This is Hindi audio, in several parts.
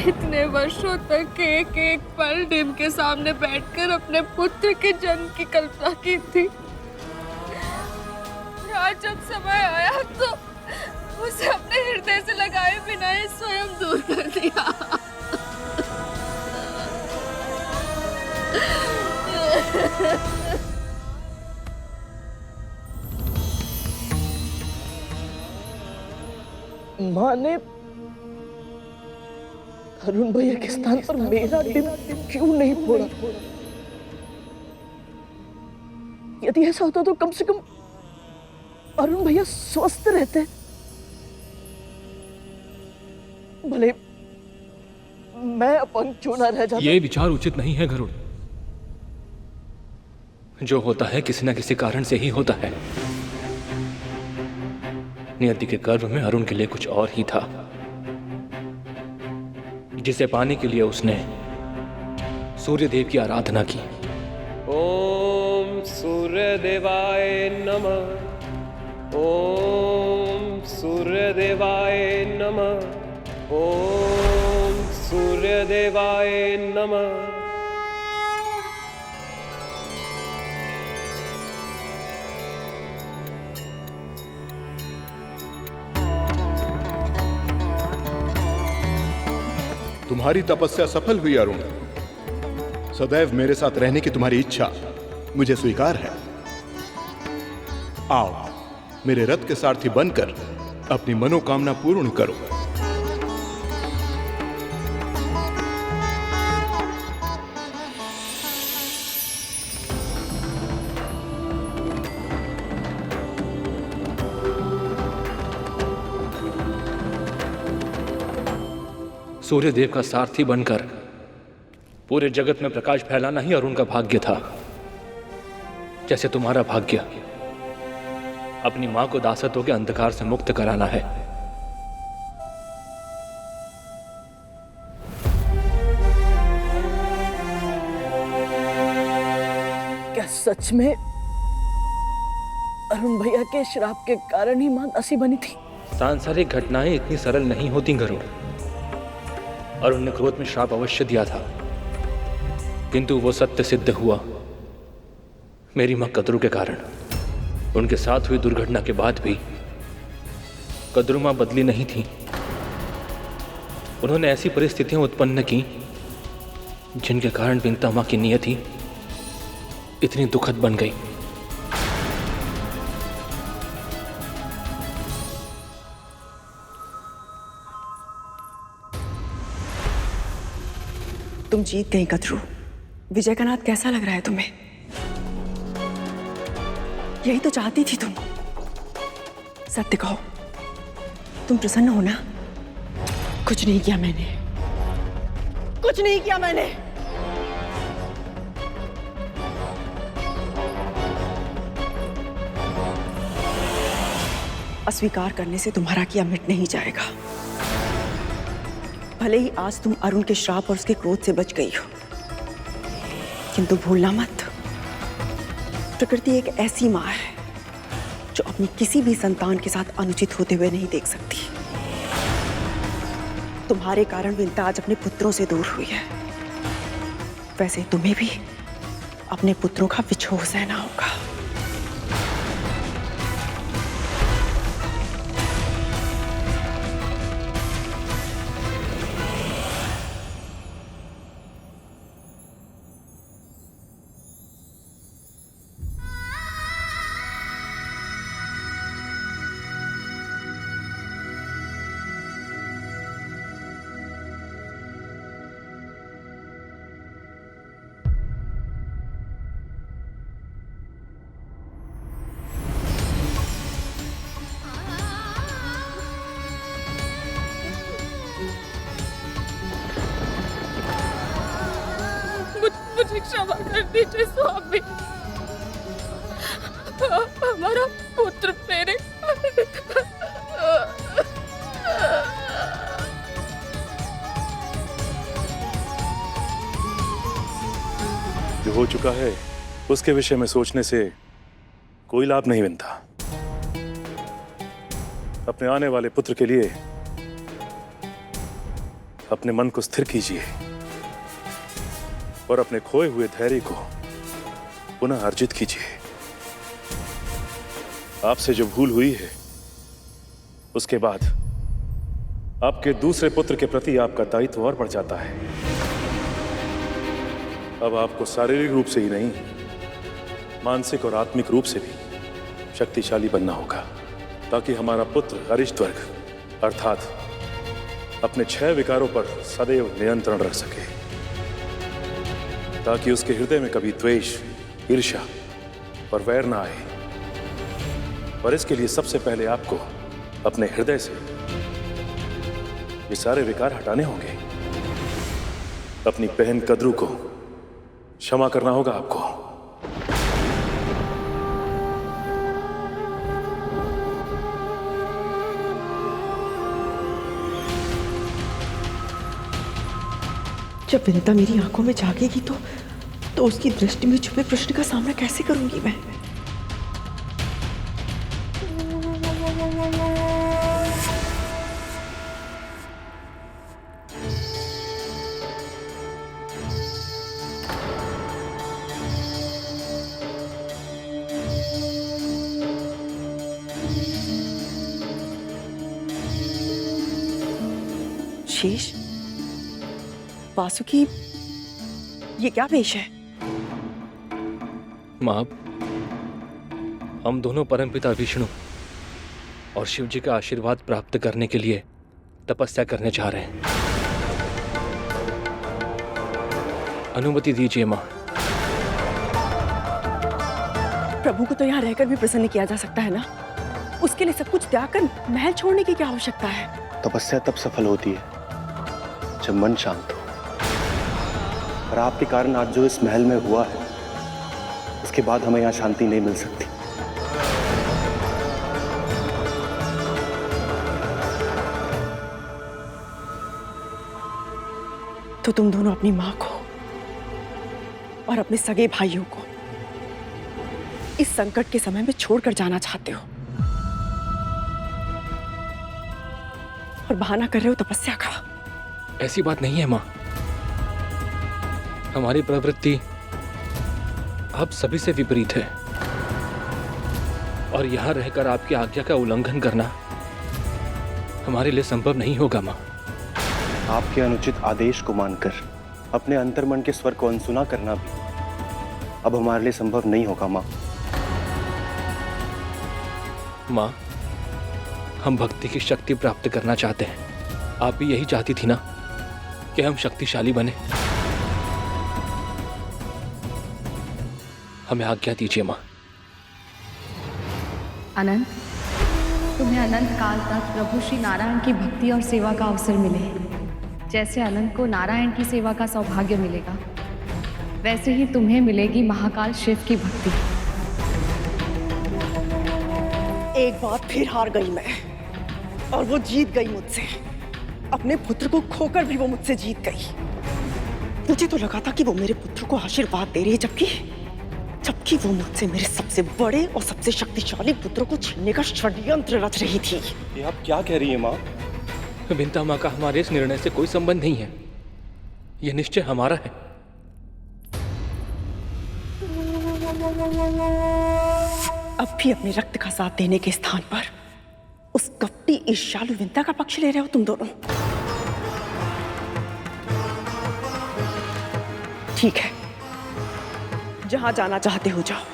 इतने वर्षों तक एक एक पल डिम के सामने बैठकर अपने पुत्र के जन्म की कल्पना की थी। आज जब समय आया तो उसे अपने हृदय से लगाए बिना ही स्वयं दूर कर दिया। माँ ने अरुण भैया के स्थान पर मेरा डिम क्यों नहीं फोड़ा? यदि ऐसा होता तो कम से कम अरुण भैया स्वस्थ रहते। भले मैं अपंग क्यों ना रह जाता। ये विचार उचित नहीं है गरुड़। जो होता है किसी न किसी कारण से ही होता है। नियति के गर्भ में अरुण के लिए कुछ और ही था, जिसे पाने के लिए उसने सूर्य देव की आराधना की। ओम सूर्य देवाय नमः। ओम सूर्य देवाय नमः। ओम सूर्य देवाय नमः। तुम्हारी तपस्या सफल हुई अरुण। सदैव मेरे साथ रहने की तुम्हारी इच्छा मुझे स्वीकार है। आओ मेरे रथ के सारथी बनकर अपनी मनोकामना पूर्ण करो। सूर्य देव का सारथी बनकर पूरे जगत में प्रकाश फैलाना ही अरुण का भाग्य था, जैसे तुम्हारा भाग्य अपनी मां को दासत्व के अंधकार से मुक्त कराना है। क्या सच में अरुण भैया के श्राप के कारण ही मां दासी बनी थी? सांसारिक घटनाएं इतनी सरल नहीं होती गरुड़। अरुण ने क्रोध में श्राप अवश्य दिया था, किंतु वो सत्य सिद्ध हुआ मेरी मां कद्रू के कारण। उनके साथ हुई दुर्घटना के बाद भी कद्रू मां बदली नहीं थी। उन्होंने ऐसी परिस्थितियां उत्पन्न की जिनके कारण विंता मां की नियति इतनी दुखद बन गई। तुम जीत गई कद्रू। विजय का नाथ कैसा लग रहा है तुम्हें? यही तो चाहती थी तुम। सत्य कहो, तुम प्रसन्न हो ना? कुछ नहीं किया मैंने, कुछ नहीं किया मैंने। अस्वीकार करने से तुम्हारा किया मिट नहीं जाएगा। भले ही आज तुम अरुण के श्राप और उसके क्रोध से बच गई हो, किंतु भूलना मत, प्रकृति एक ऐसी मां है जो अपनी किसी भी संतान के साथ अनुचित होते हुए नहीं देख सकती। तुम्हारे कारण विंता आज अपने पुत्रों से दूर हुई है, वैसे तुम्हें भी अपने पुत्रों का विछोह सहना होगा। मुझे क्षमा कर दीजिए स्वामी। हमारा पुत्र मेरे जो हो चुका है उसके विषय में सोचने से कोई लाभ नहीं बनता। अपने आने वाले पुत्र के लिए अपने मन को स्थिर कीजिए और अपने खोए हुए धैर्य को पुनः अर्जित कीजिए। आपसे जो भूल हुई है उसके बाद आपके दूसरे पुत्र के प्रति आपका दायित्व और बढ़ जाता है। अब आपको शारीरिक रूप से ही नहीं, मानसिक और आत्मिक रूप से भी शक्तिशाली बनना होगा, ताकि हमारा पुत्र अरिष्टवर्ग अर्थात अपने 6 विकारों पर सदैव नियंत्रण रख सके, ताकि उसके हृदय में कभी द्वेष, ईर्ष्या और वैर ना आए। और इसके लिए सबसे पहले आपको अपने हृदय से ये सारे विकार हटाने होंगे। अपनी बहन कद्रू को क्षमा करना होगा आपको। जब विंता मेरी आंखों में झांकेगी तो उसकी दृष्टि में छुपे प्रश्न का सामना कैसे करूंगी मैं? शेष, वासुकी, ये क्या वेश है? मां, हम दोनों परमपिता विष्णु और शिव जी का आशीर्वाद प्राप्त करने के लिए तपस्या करने जा रहे हैं। अनुमति दीजिए मां। प्रभु को तो यहाँ रहकर भी प्रसन्न किया जा सकता है ना? उसके लिए सब कुछ त्याग कर महल छोड़ने की क्या आवश्यकता है? तपस्या तब सफल होती है जब मन शांत हो। और आपके कारण आज जो इस महल में हुआ है, उसके बाद हमें यहाँ शांति नहीं मिल सकती। तो तुम दोनों अपनी मां को और अपने सगे भाइयों को इस संकट के समय में छोड़कर जाना चाहते हो और बहाना कर रहे हो तपस्या का। ऐसी बात नहीं है मां। हमारी प्रवृत्ति आप सभी से विपरीत है और यहां रहकर आपकी आज्ञा का उल्लंघन करना हमारे लिए संभव नहीं होगा मां। आपके अनुचित आदेश को मानकर अपने अंतर्मन के स्वर को अनसुना करना भी अब हमारे लिए संभव नहीं होगा मां। मां, हम भक्ति की शक्ति प्राप्त करना चाहते हैं। आप भी यही चाहती थी ना कि हम शक्तिशाली बने। हमें आज्ञा दीजिए मां। अनंत, तुम्हें अनंत काल तक प्रभु श्री नारायण की भक्ति और सेवा का अवसर मिले। जैसे अनंत को नारायण की सेवा का सौभाग्य मिलेगा, वैसे ही तुम्हें मिलेगी महाकाल शिव की भक्ति। एक बार फिर हार गई मैं और वो जीत गई मुझसे। अपने पुत्र को खोकर भी वो मुझसे जीत गई। मुझे तो लगा था कि वो मेरे पुत्र को आशीर्वाद दे रही है, जबकि वो मुझसे मेरे सबसे बड़े और सबसे शक्तिशाली पुत्र को छीनने का षड्यंत्र रच रही थी। ये आप क्या कह रही हैं माँ? विंता मां का हमारे इस निर्णय से कोई संबंध नहीं है। यह निश्चय हमारा है। अब भी अपने रक्त का साथ देने के स्थान पर उस कपटी ईर्ष्यालु विंता का पक्ष ले रहे हो तुम दोनों। ठीक है, जहां जाना चाहते हो जाओ।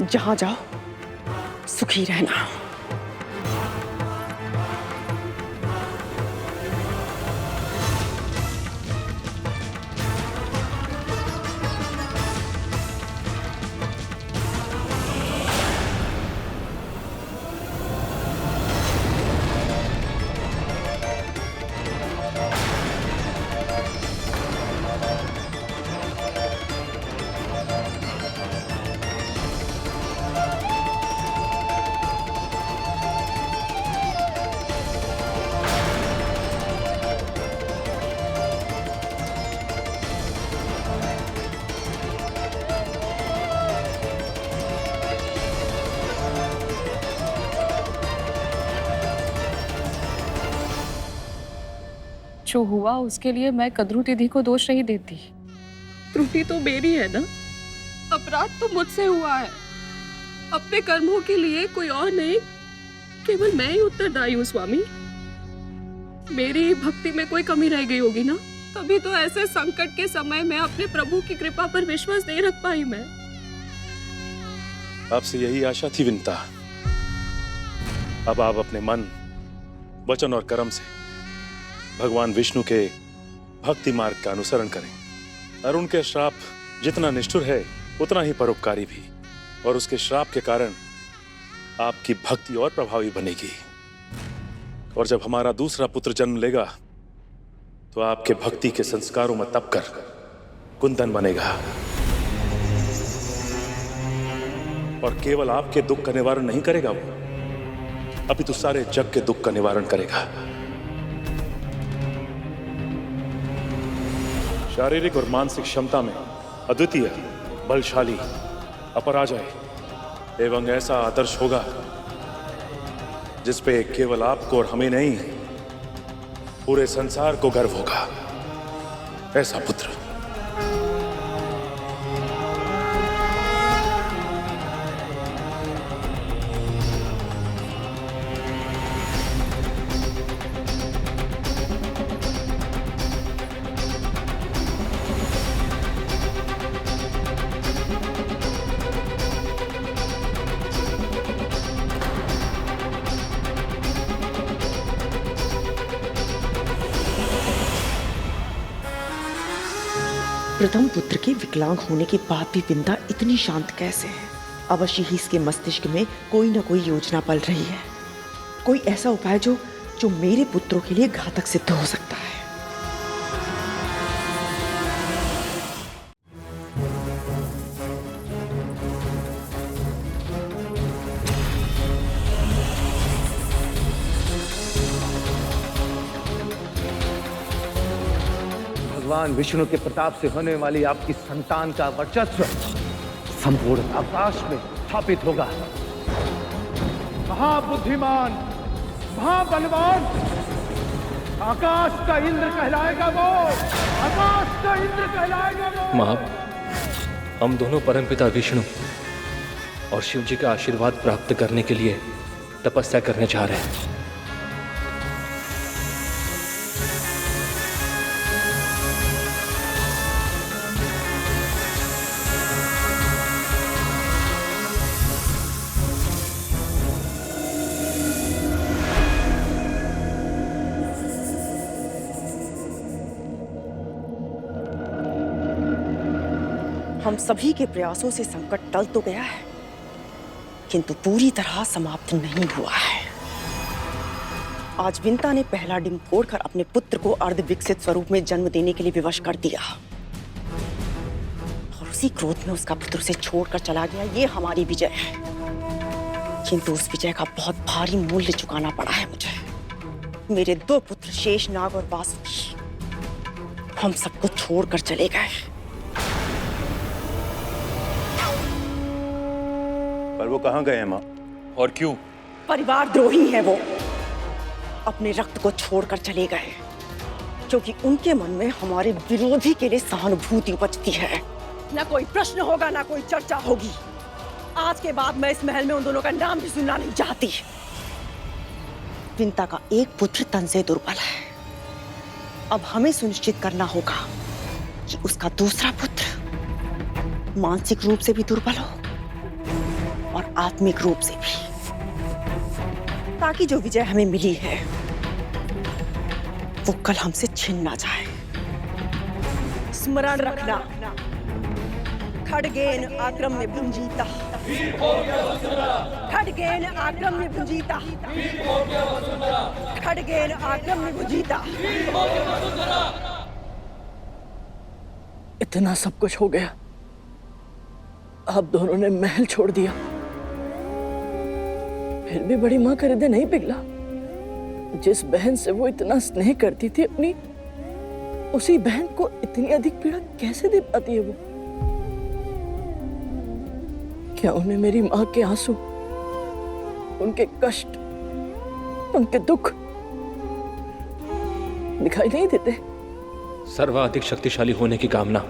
जहां जाओ सुखी रहना। जो हुआ उसके लिए मैं कद्रू दीदी को दोष नहीं देती। त्रुटि तो मेरी है ना, अपराध तो मुझसे हुआ है। अपने कर्मों के लिए कोई और नहीं, केवल मैं ही उत्तरदायी हूँ स्वामी। मेरी भक्ति में कोई कमी रह गई होगी ना, तभी तो ऐसे संकट के समय में अपने प्रभु की कृपा पर विश्वास नहीं रख पाई मैं। आपसे यही आशा थी विंता। अब आप अपने मन, वचन और कर्म से भगवान विष्णु के भक्ति मार्ग का अनुसरण करें। अरुण के श्राप जितना निष्ठुर है उतना ही परोपकारी भी, और उसके श्राप के कारण आपकी भक्ति और प्रभावी बनेगी। और जब हमारा दूसरा पुत्र जन्म लेगा तो आपके भक्ति के संस्कारों में तप कर कुंदन बनेगा, और केवल आपके दुख का निवारण नहीं करेगा वो, अपितु सारे जग के दुख का निवारण करेगा। शारीरिक और मानसिक क्षमता में अद्वितीय, बलशाली, अपराजय एवं ऐसा आदर्श होगा जिस पे केवल आपको और हमें नहीं, पूरे संसार को गर्व होगा। ऐसा पुत्र। प्रथम पुत्र के विकलांग होने के बाद भी विंता इतनी शांत कैसे है? अवश्य ही इसके मस्तिष्क में कोई ना कोई योजना पल रही है, कोई ऐसा उपाय जो मेरे पुत्रों के लिए घातक सिद्ध हो सकता है। भगवान विष्णु के प्रताप से होने वाली आपकी संतान का वर्चस्व संपूर्ण आकाश में स्थापित होगा। महाबुद्धिमान, महाबलवान, आकाश का इंद्र कहलाएगा वो, आकाश का इंद्र कहलाएगा वो। मां, हम दोनों परमपिता विष्णु और शिव जी का आशीर्वाद प्राप्त करने के लिए तपस्या करने जा रहे हैं। हम सभी के प्रयासों से संकट टल तो गया है, किंतु पूरी तरह समाप्त नहीं हुआ है। आज विंता ने पहला डिंब फोड़कर अपने पुत्र को अर्ध विकसित स्वरूप में जन्म देने के लिए विवश कर दिया, और उसी क्रोध में उसका पुत्र उसे छोड़कर चला गया। ये हमारी विजय है, किंतु उस विजय का बहुत भारी मूल्य चुकाना पड़ा है मुझे। मेरे दो पुत्र शेषनाग और वासुकी हम सबको छोड़कर चले गए। पर वो कहां गए हैं मां, और क्यों? परिवार द्रोही है वो, अपने रक्त को छोड़कर चले गए, क्योंकि उनके मन में हमारे विरोधी के लिए सहानुभूति उपजती है। न कोई प्रश्न होगा, न कोई चर्चा होगी। आज के बाद मैं इस महल में उन दोनों का नाम भी सुनना नहीं चाहती। विंता का एक पुत्र तन से दुर्बल है, अब हमें सुनिश्चित करना होगा कि उसका दूसरा पुत्र मानसिक रूप से भी दुर्बल हो और आत्मिक रूप से भी, ताकि जो विजय हमें मिली है वो कल हमसे छिन ना जाए। स्मरण रखना, खड्गेन आक्रम्य भुंजीता, खड्गेन आक्रम्य भुंजीता, खड्गेन आक्रम्य भुंजीता। इतना सब कुछ हो गया, आप दोनों ने महल छोड़ दिया, फिर भी बड़ी मां का हृदय नहीं पिघला। जिस बहन से वो इतना स्नेह करती थी अपनी, उसी बहन को इतनी अधिक पीड़ा कैसे दे पाती है वो? क्या उन्हें मेरी मां के आंसू, उनके कष्ट, उनके दुख दिखाई नहीं देते? सर्वाधिक शक्तिशाली होने की कामना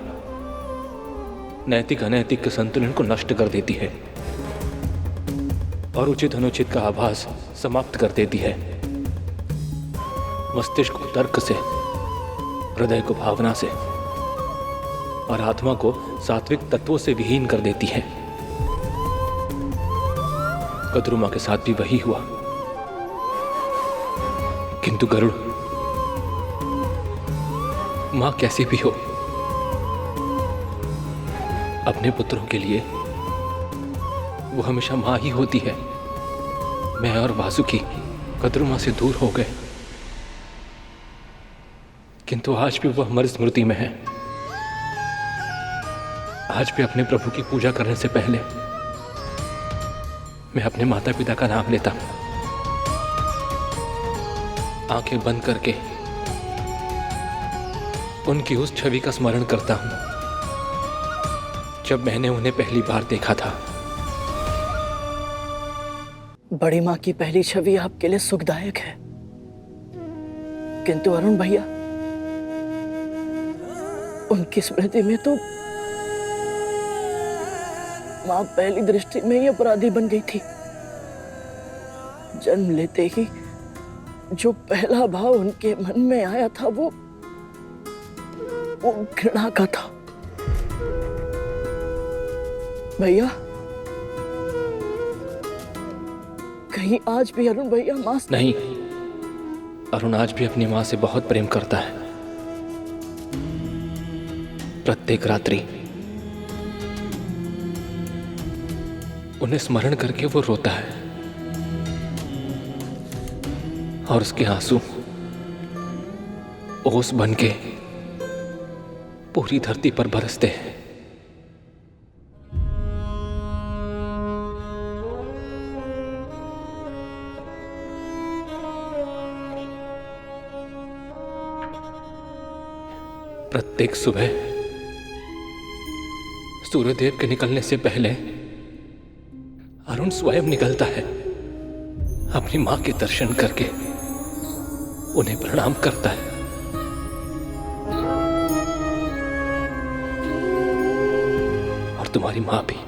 नैतिक अनैतिक के संतुलन को नष्ट कर देती है और उचित अनुचित का आभास समाप्त कर देती है। मस्तिष्क को तर्क से, हृदय को भावना से और आत्मा को सात्विक तत्वों से विहीन कर देती है। कद्रुमा के साथ भी वही हुआ। किंतु गरुड़, मां कैसी भी हो, अपने पुत्रों के लिए वो हमेशा मां ही होती है। मैं और वासुकी कद्रुमा से दूर हो गए, किंतु आज भी वह हमारी स्मृति में है। आज भी अपने प्रभु की पूजा करने से पहले मैं अपने माता पिता का नाम लेता हूं, आंखें बंद करके उनकी उस छवि का स्मरण करता हूं जब मैंने उन्हें पहली बार देखा था। बड़ी माँ की पहली छवि आपके लिए सुखदायक है, किंतु अरुण भैया, उनकी स्मृति में तो माँ पहली दृष्टि में ही अपराधी बन गई थी। जन्म लेते ही जो पहला भाव उनके मन में आया था वो घृणा का था। भैया, कहीं आज भी अरुण भैया मां से... नहीं, अरुण आज भी अपनी मां से बहुत प्रेम करता है। प्रत्येक रात्रि उन्हें स्मरण करके वो रोता है और उसके आंसू ओस बनके पूरी धरती पर बरसते हैं। प्रत्येक सुबह सूर्यदेव के निकलने से पहले अरुण स्वयं निकलता है, अपनी मां के दर्शन करके उन्हें प्रणाम करता है। और तुम्हारी मां भी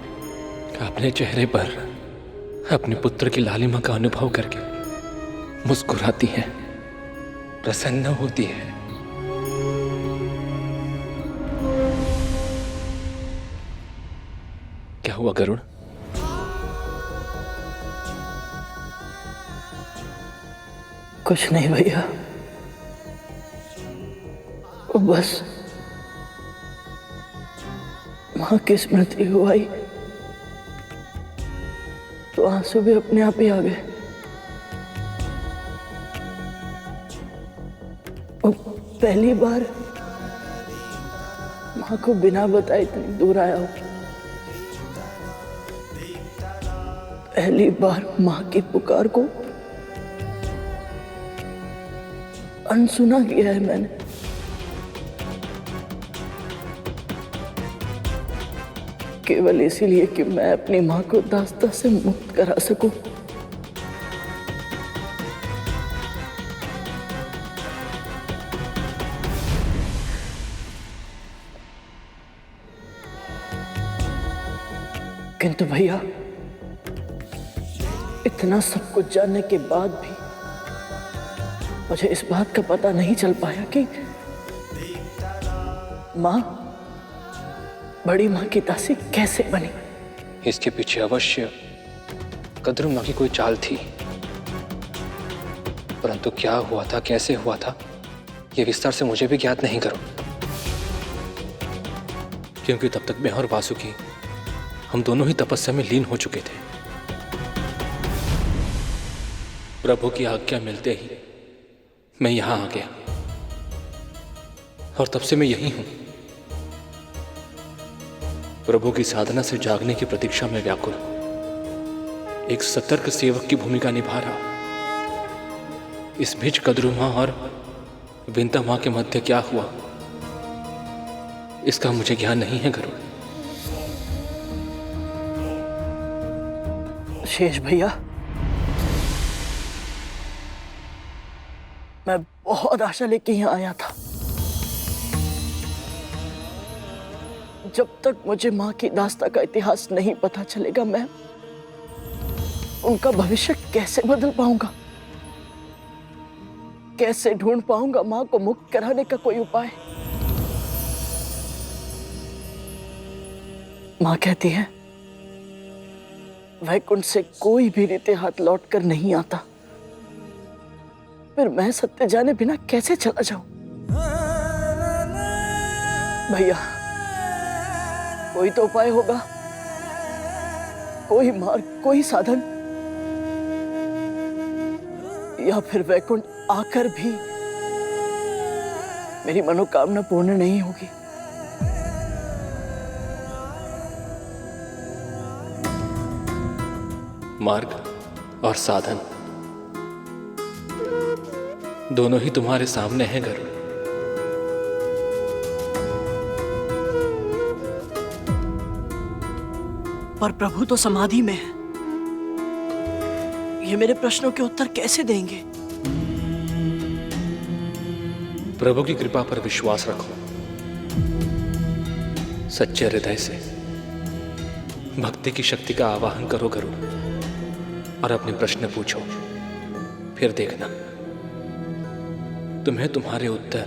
अपने चेहरे पर अपने पुत्र की लालिमा का अनुभव करके मुस्कुराती है, प्रसन्न होती है। क्या हुआ गरुड़? कुछ नहीं भैया, बस मां की स्मृति हो आई तो आंसू भी अपने आप ही आ गए। पहली बार मां को बिना बताए इतनी दूर आया हूं। पहली बार मां की पुकार को अनसुना किया है मैंने। केवल इसीलिए कि मैं अपनी मां को दास्ता से मुक्त करा सकूं। किंतु भैया, इतना सब कुछ जानने के बाद भी मुझे इस बात का पता नहीं चल पाया कि मां बड़ी मां की दासी कैसे बनी। इसके पीछे अवश्य कद्रुमा की कोई चाल थी, परंतु क्या हुआ था, कैसे हुआ था, यह विस्तार से मुझे भी ज्ञात नहीं करो, क्योंकि तब तक मैं और वासुकी हम दोनों ही तपस्या में लीन हो चुके थे। प्रभु की आज्ञा मिलते ही मैं यहां आ गया और तब से मैं यही हूं, प्रभु की साधना से जागने की प्रतीक्षा में व्याकुल, एक सतर्क सेवक की भूमिका निभा रहा। इस बीच कद्रुमा और विंता मां के मध्य क्या हुआ, इसका मुझे ज्ञान नहीं है गरुड़। शेष भैया, मैं बहुत आशा लेके यहाँ आया था। जब तक मुझे माँ की दास्ता का इतिहास नहीं पता चलेगा, मैं उनका भविष्य कैसे बदल पाऊंगा? कैसे ढूंढ पाऊंगा माँ को मुक्त कराने का कोई उपाय? माँ कहती है वैकुंठ से कोई भी रीते हाथ लौटकर नहीं आता। फिर मैं सत्य जाने बिना कैसे चला जाऊं? भैया, कोई तो उपाय होगा, कोई मार्ग, कोई साधन, या फिर वैकुंठ आकर भी मेरी मनोकामना पूर्ण नहीं होगी। मार्ग और साधन दोनों ही तुम्हारे सामने हैं गरुड़। पर प्रभु तो समाधि में है, ये मेरे प्रश्नों के उत्तर कैसे देंगे? प्रभु की कृपा पर विश्वास रखो, सच्चे हृदय से भक्ति की शक्ति का आवाहन करो गरुड़, और अपने प्रश्न पूछो। फिर देखना, तुम्हें तुम्हारे उत्तर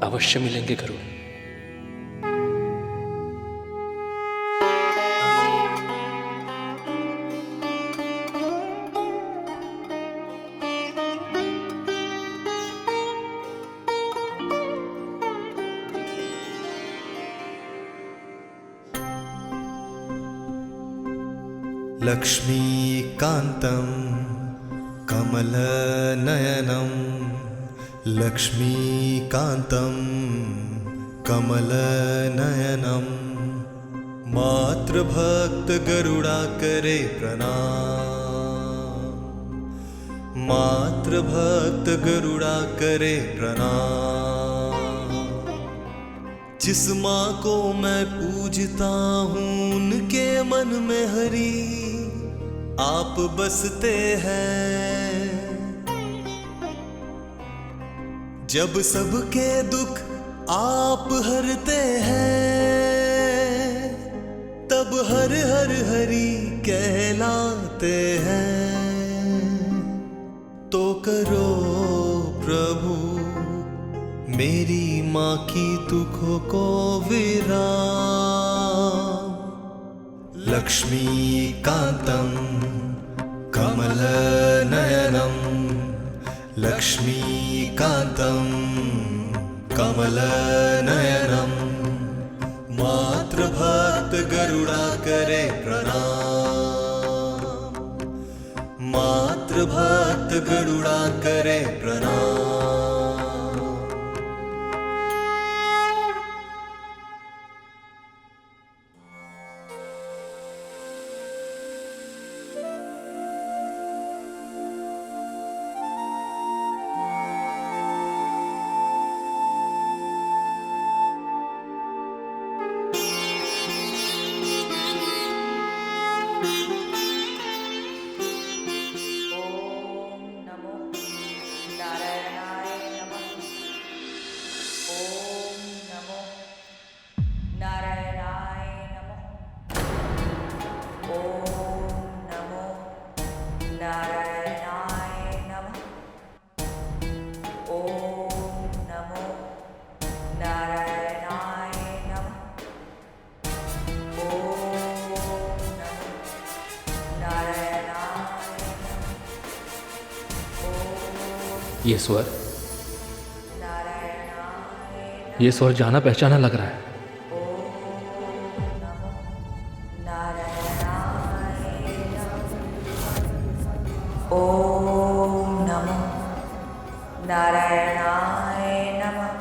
अवश्य मिलेंगे गरुड़। लक्ष्मीकान्तं कमलनयनं लक्ष्मीकान्तं कमलनयनं मातृभक्त गरुड़ा करे प्रणाम, मातृभक्त गरुड़ा करे प्रणाम। जिस माँ को मैं पूजता हूँ उनके मन में हरि आप बसते हैं। जब सबके दुख आप हरते हैं, तब हर हर हरि कहलाते हैं। तो करो प्रभु मेरी माँ की दुखों को विराम। लक्ष्मीकान्तं कमलनयनं लक्ष्मीकान्तं कमलनयनं मातृभक्त गरुड़ा करे प्रणाम, मातृभक्त गरुड़ा करे प्रणाम। ये स्वर जाना पहचाना लग रहा है। ओम नमो नारायणाय नमः।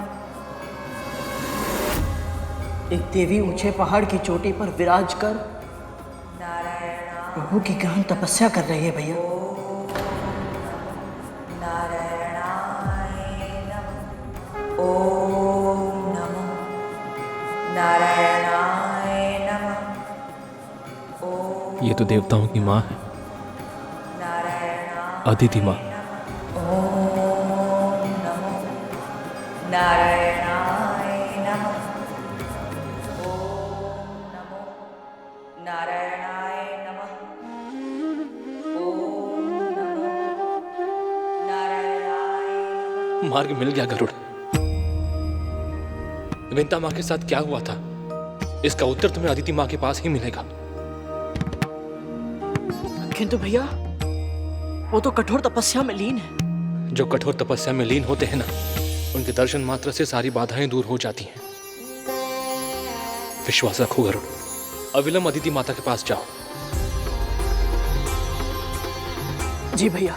एक देवी ऊंचे पहाड़ की चोटी पर विराज कर प्रभु की गहन तपस्या कर रही है भैया। ये तो देवताओं की माँ है, अदिति माँ। नारायणाय नमः। ओम नमो नारायणाय नमः। ओम नमो नारायणाय नमः। मार्ग मिल गया गरुड़। विंता माँ के साथ क्या हुआ था, इसका उत्तर तुम्हें अदिति माँ के पास ही मिलेगा। किंतु भैया, वो तो कठोर तपस्या में लीन है। जो कठोर तपस्या में लीन होते हैं ना, उनके दर्शन मात्र से सारी बाधाएं दूर हो जाती हैं। विश्वास रखो गरुड़, अविलंब अदिति माता के पास जाओ। जी भैया।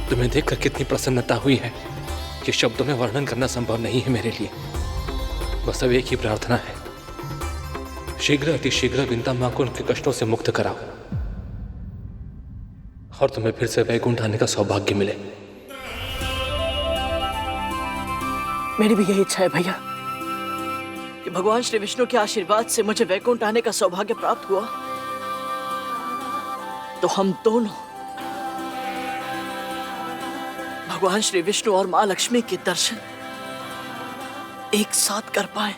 तुम्हें देखकर कितनी प्रसन्नता हुई है कि शब्दों में वर्णन करना संभव नहीं है मेरे लिए। बस अब एक ही प्रार्थना है, शीघ्र अतिशीघ्र विंता मां को उनके कष्टों से मुक्त कराओ और तुम्हें फिर से वैकुंठ आने का सौभाग्य मिले। मेरी भी यही इच्छा है भैया कि भगवान श्री विष्णु के आशीर्वाद से मुझे वैकुंठ आने का सौभाग्य प्राप्त हुआ तो हम दोनों भगवान श्री विष्णु और मां लक्ष्मी के दर्शन एक साथ कर पाए।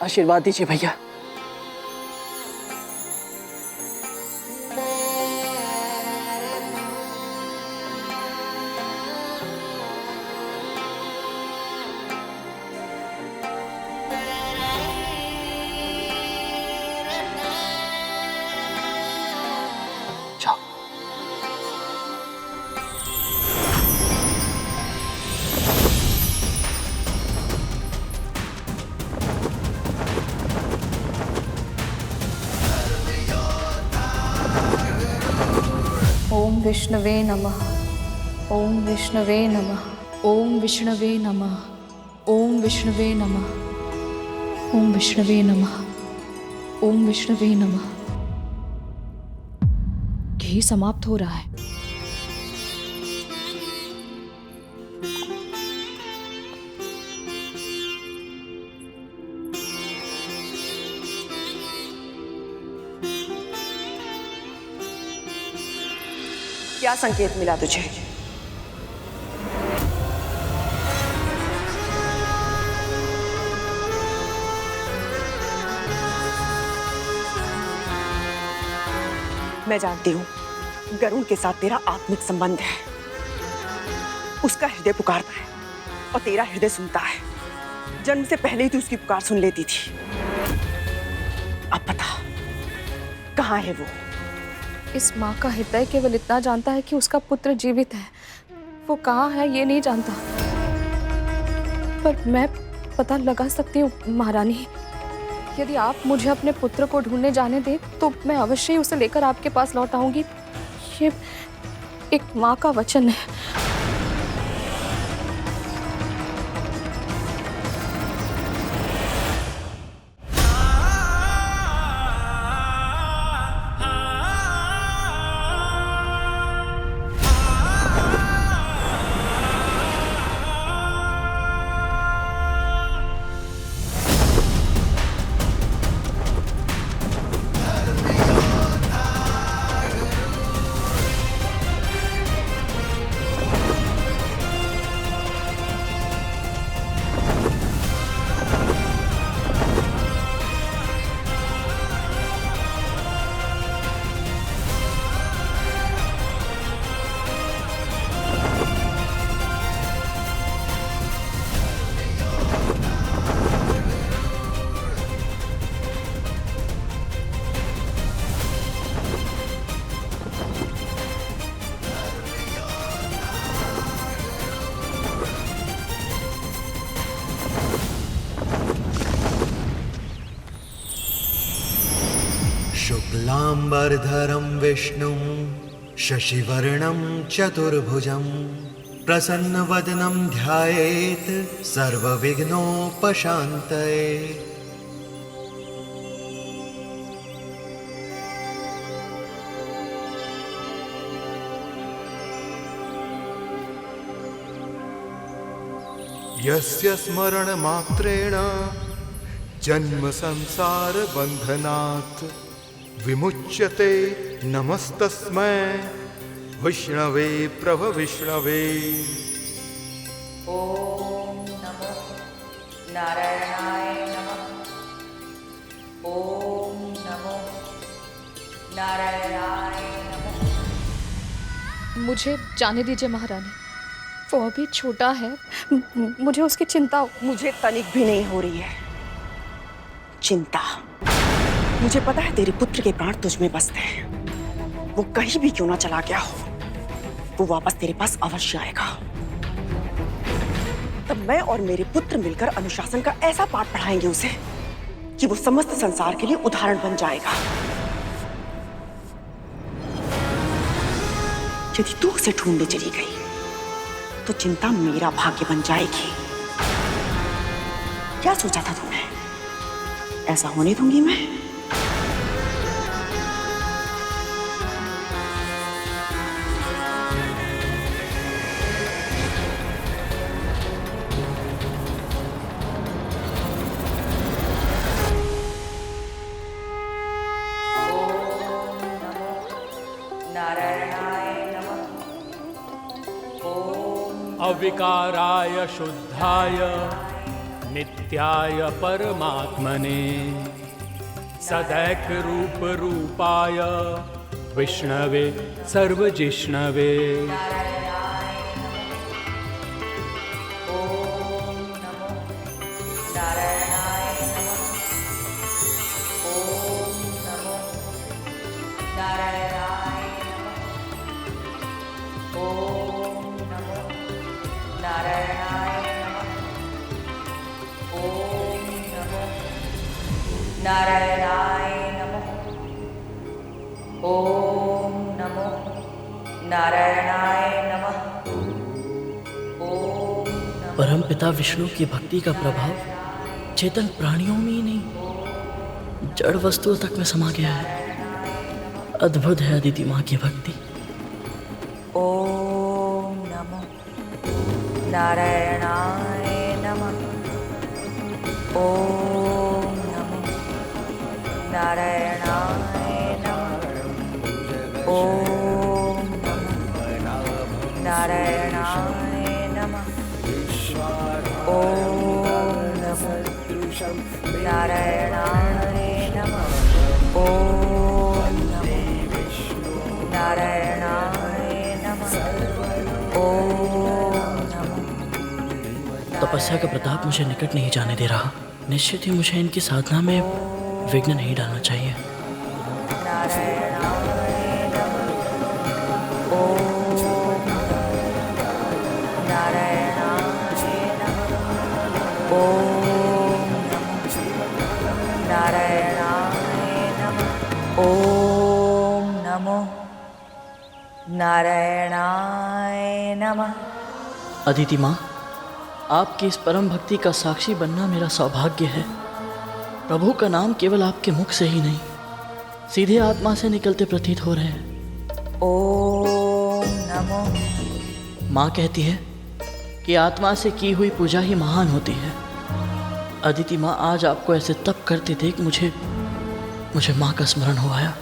आशीर्वाद दीजिए भैया। जाओ। ओम विष्णवे नमः। ओम विष्णवे नमः। ओम विष्णवे नमः। ओम विष्णवे नमः। ओम विष्णवे नमः। ओम विष्णवे नमः। घी समाप्त हो रहा है। क्या संकेत मिला तुझे? मैं जानती हूं गरुड़ के साथ तेरा आत्मिक संबंध है। उसका हृदय पुकारता है और तेरा हृदय सुनता है। जन्म से पहले ही तू उसकी पुकार सुन लेती थी। अब बता, कहाँ है वो? इस माँ का हृदय केवल इतना जानता है कि उसका पुत्र जीवित है। वो कहाँ है ये नहीं जानता, पर मैं पता लगा सकती हूँ महारानी। यदि आप मुझे अपने पुत्र को ढूंढने जाने दें तो मैं अवश्य ही उसे लेकर आपके पास लौट आऊंगी। ये एक माँ का वचन है। शुक्लांबरधरं विष्णुं शशिवर्णं चतुर्भुजं प्रसन्नवदनं ध्यायेत् सर्वविघ्नोपशान्तये। यस्य स्मरणमात्रेण जन्म संसार बंधनात् विमुच्यते। नमस्तस्मै विष्णवे प्रभ विष्णवे। ओम नमो नारायणाय नमः। ओम नमो नारायणाय नमः। मुझे जाने दीजिए महारानी, वो अभी छोटा है, मुझे उसकी चिंता। मुझे तनिक भी नहीं हो रही है चिंता। मुझे पता है तेरे पुत्र के प्राण तुझ में बसते हैं। वो कहीं भी क्यों ना चला गया हो, वो वापस तेरे पास अवश्य आएगा। तब मैं और मेरे पुत्र मिलकर अनुशासन का ऐसा पाठ पढ़ाएंगे उसे कि वो समस्त संसार के लिए उदाहरण बन जाएगा। यदि तू उसे ढूंढने चली गई तो चिंता मेरा भाग्य बन जाएगी। क्या सोचा था तुमने? ऐसा होने दूंगी मैं? नारायणाय नमः। अविकाराय शुद्धाय नित्याय परमात्मने सदैक रूप रूपाय विष्णवे सर्वजिष्णवे। ओम नमो नारायणाय नमः। ओम नमो नारायणाय नमः। ओम नमो नारायणाय नमः। ओम नमो नारायणाय नमः। ओम नमो नारायणाय नमः। ओम नमो परमपिता विष्णु की भक्ति का प्रभाव चेतन प्राणियों में ही नहीं, जड़ वस्तुओं तक में समा गया है। अद्भुत है अदिति माँ की भक्ति। ओम नमो नारायणाय नमः। ओम नमो नारायणाय नमः। ओम नमो नारायणाय नमः। ओम नमो नारायणाय नमः। ओम नमो नारायणाय नमः। ओम नमो तपस्या का प्रताप मुझे निकट नहीं जाने दे रहा। निश्चित ही मुझे इनकी साधना में विघ्न नहीं डालना चाहिए। नारायणाय नमः। ओम नारायणाय नमः। ओम नारायणाय नमः। ओम नमो नारायणाय नमः। अदिति माँ, आपकी इस परम भक्ति का साक्षी बनना मेरा सौभाग्य है। प्रभु का नाम केवल आपके मुख से ही नहीं, सीधे आत्मा से निकलते प्रतीत हो रहे हैं। ओम नमो। माँ कहती है कि आत्मा से की हुई पूजा ही महान होती है। अदिति माँ, आज आपको ऐसे तप करते देख मुझे माँ का स्मरण हो आया।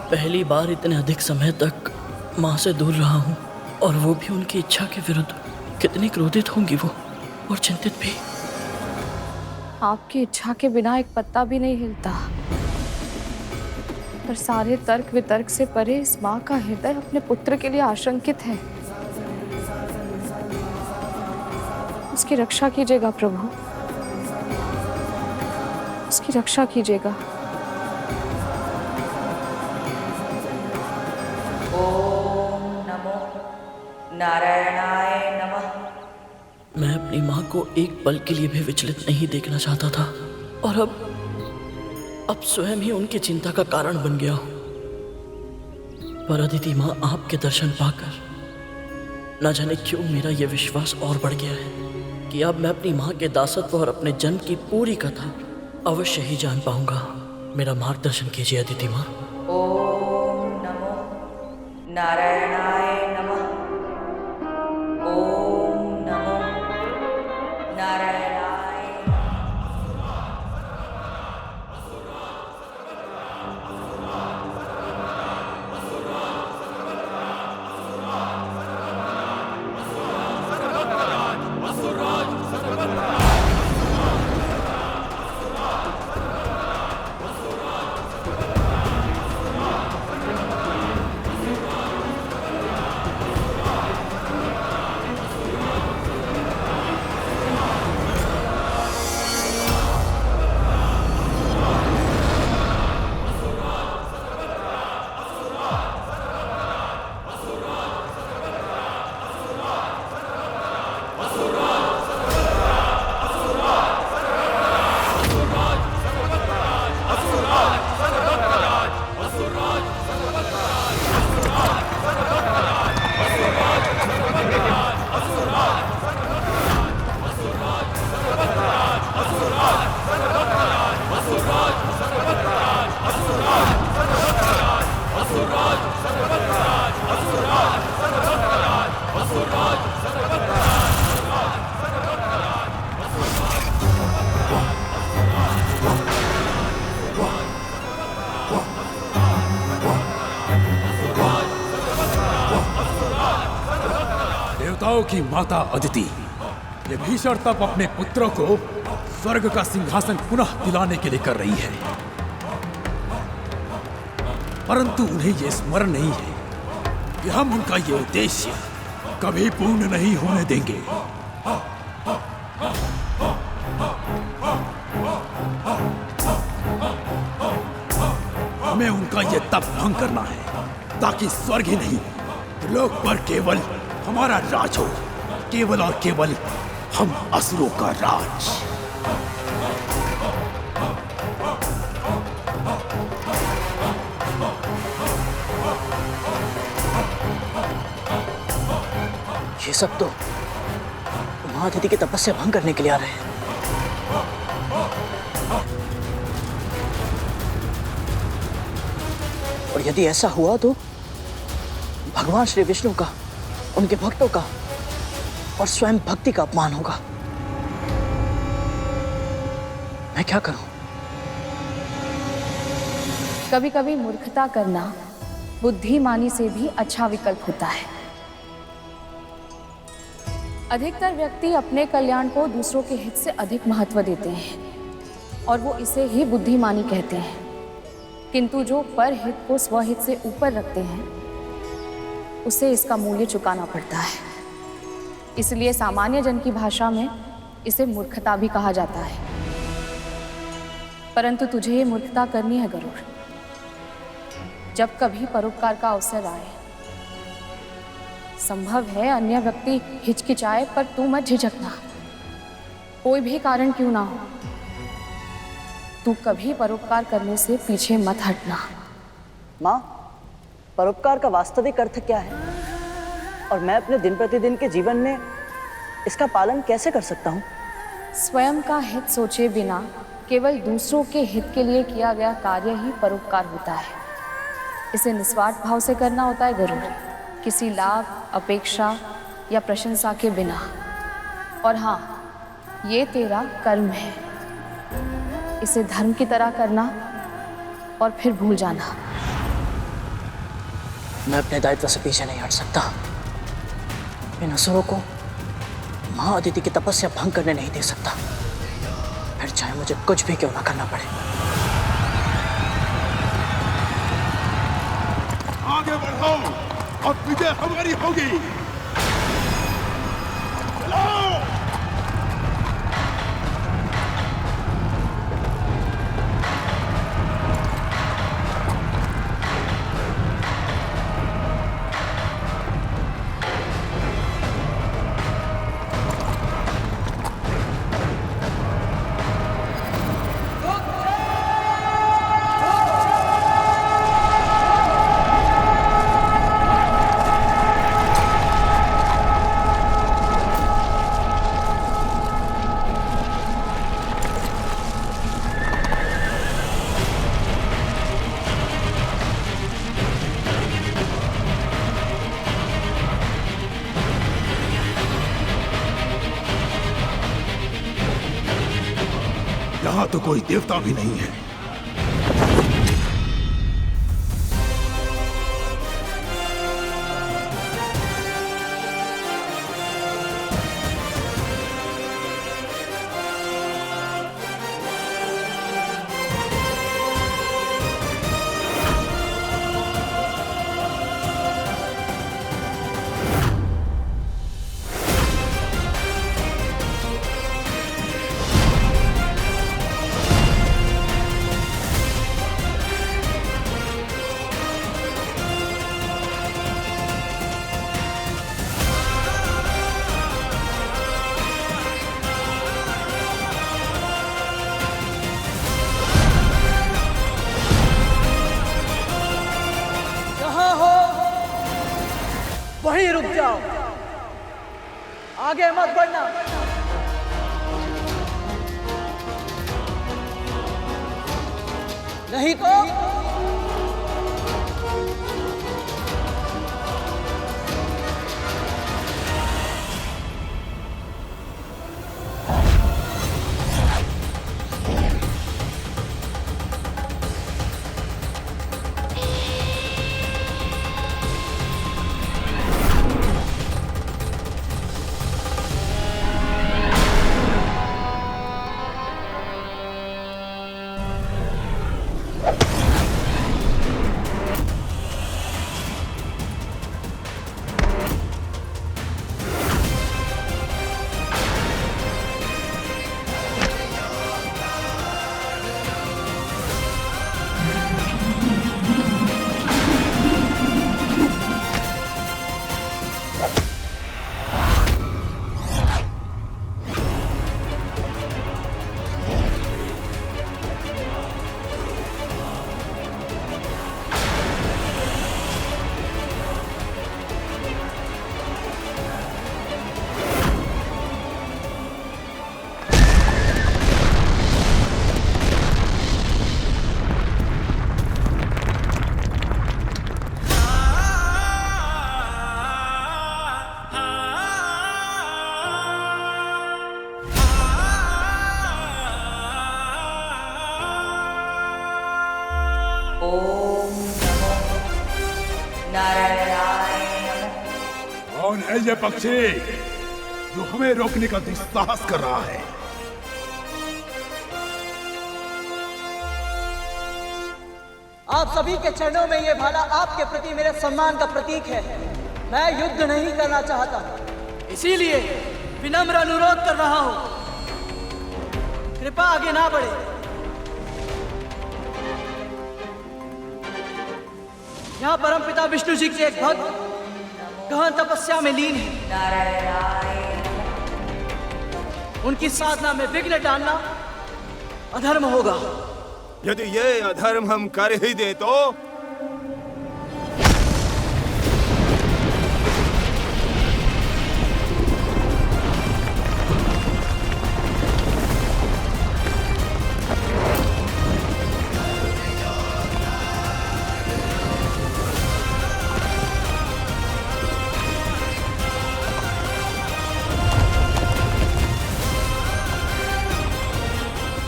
पहली बार इतने अधिक समय तक माँ से दूर रहा हूँ, और वो भी उनकी इच्छा के विरुद्ध। कितनी क्रोधित होंगी वो, और चिंतित भी। आपकी इच्छा के बिना एक पत्ता भी नहीं हिलता, पर सारे तर्क वितर्क से परे इस माँ का हृदय अपने पुत्र के लिए आशंकित है। उसकी रक्षा कीजिएगा प्रभु, उसकी रक्षा कीजिएगा। ओम नमो नारायणाय नमः। मैं अपनी माँ को एक पल के लिए भी विचलित नहीं देखना चाहता था और अब स्वयं ही उनकी चिंता का कारण बन गया हूँ। पर अदिति माँ, आपके दर्शन पाकर न जाने क्यों मेरा यह विश्वास और बढ़ गया है कि अब मैं अपनी माँ के दासत्व और अपने जन्म की पूरी कथा अवश्य ही जान पाऊंगा। मेरा मार्गदर्शन कीजिए अदिति माँ। ओम नमो नारायणाय नमः। ओम नमो नारायणाय। देवताओं की माता अदिति ये भीषण तप अपने पुत्रों को स्वर्ग का सिंहासन पुनः दिलाने के लिए कर रही है, परंतु उन्हें यह स्मरण नहीं है कि हम उनका ये उद्देश्य कभी पूर्ण नहीं होने देंगे। हमें उनका ये तप भंग करना है ताकि स्वर्ग ही नहीं लोक पर केवल हमारा राज हो, केवल और केवल हम असुरों का राज। ये सब तो महाअदिति की तपस्या भंग करने के लिए आ रहे हैं। और यदि ऐसा हुआ तो भगवान श्री विष्णु का, उनके भक्तों का और स्वयं भक्ति का अपमान होगा। मैं क्या करूं? कभी कभी मूर्खता करना बुद्धिमानी से भी अच्छा विकल्प होता है। अधिकतर व्यक्ति अपने कल्याण को दूसरों के हित से अधिक महत्व देते हैं और वो इसे ही बुद्धिमानी कहते हैं। किंतु जो परहित को स्वहित से ऊपर रखते हैं उसे इसका मूल्य चुकाना पड़ता है। इसलिए सामान्य जन की भाषा में इसे मूर्खता भी कहा जाता है। परंतु तुझे ये मूर्खता करनी है गरुड़। जब कभी परोपकार का अवसर आए, संभव है अन्य व्यक्ति हिचकिचाए, पर तू मत झिझकना। कोई भी कारण क्यों ना हो, तू कभी परोपकार करने से पीछे मत हटना। माँ, परोपकार का वास्तविक अर्थ क्या है और मैं अपने दिन प्रतिदिन के जीवन में इसका पालन कैसे कर सकता हूँ? स्वयं का हित सोचे बिना केवल दूसरों के हित के लिए किया गया कार्य ही परोपकार होता है। इसे निस्वार्थ भाव से करना होता है गरुड़, किसी लाभ, अपेक्षा या प्रशंसा के बिना। और हाँ, ये तेरा कर्म है, इसे धर्म की तरह करना और फिर भूल जाना। मैं अपने दायित्व से पीछे नहीं हट सकता। इन असुरों को महाअदिति की तपस्या भंग करने नहीं दे सकता, फिर चाहे मुझे कुछ भी क्यों ना करना पड़े। आगे बढ़ो, अब विजय हमारी होगी। चलो! यहाँ तो कोई देवता भी नहीं है। वहीं रुक जाओ, आगे मत बढ़ना। नहीं तो कौन है ये पक्षी जो हमें रोकने का दुस्साहस कर रहा है? आप सभी के चरणों में ये भाला आपके प्रति मेरे सम्मान का प्रतीक है। मैं युद्ध नहीं करना चाहता, इसीलिए विनम्र अनुरोध कर रहा हूं, कृपा आगे ना बढ़े। यहाँ परमपिता विष्णु जी के एक भक्त गहन तपस्या में लीन है। उनकी साधना में विघ्न डालना अधर्म होगा। यदि ये अधर्म हम कर ही दे तो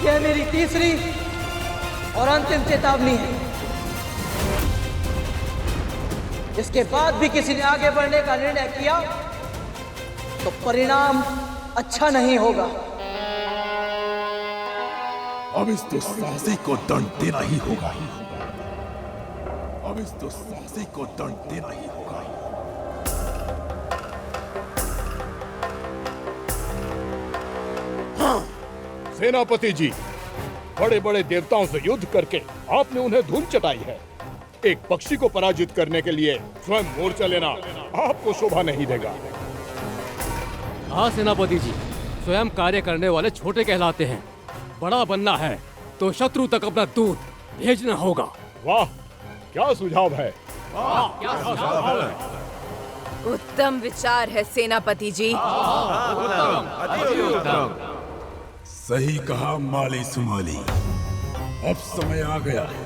यह मेरी तीसरी और अंतिम चेतावनी है। इसके बाद भी किसी ने आगे बढ़ने का निर्णय किया तो परिणाम अच्छा नहीं होगा। अब इस दुस्साहसी को दंड देना ही होगा। अब इस दुस्साहसी को दंड देना ही होगा। हाँ, सेनापति जी, बड़े बड़े देवताओं से युद्ध करके आपने उन्हें धूल चटाई है। एक पक्षी को पराजित करने के लिए स्वयं मोर्चा लेना आपको शोभा नहीं देगा। हाँ सेनापति जी, स्वयं कार्य करने वाले छोटे कहलाते हैं। बड़ा बनना है तो शत्रु तक अपना दूत भेजना होगा। वाह, क्या सुझाव है। उत्तम विचार है सेनापति जी। सही कहा माली सुमाली। अब समय आ गया है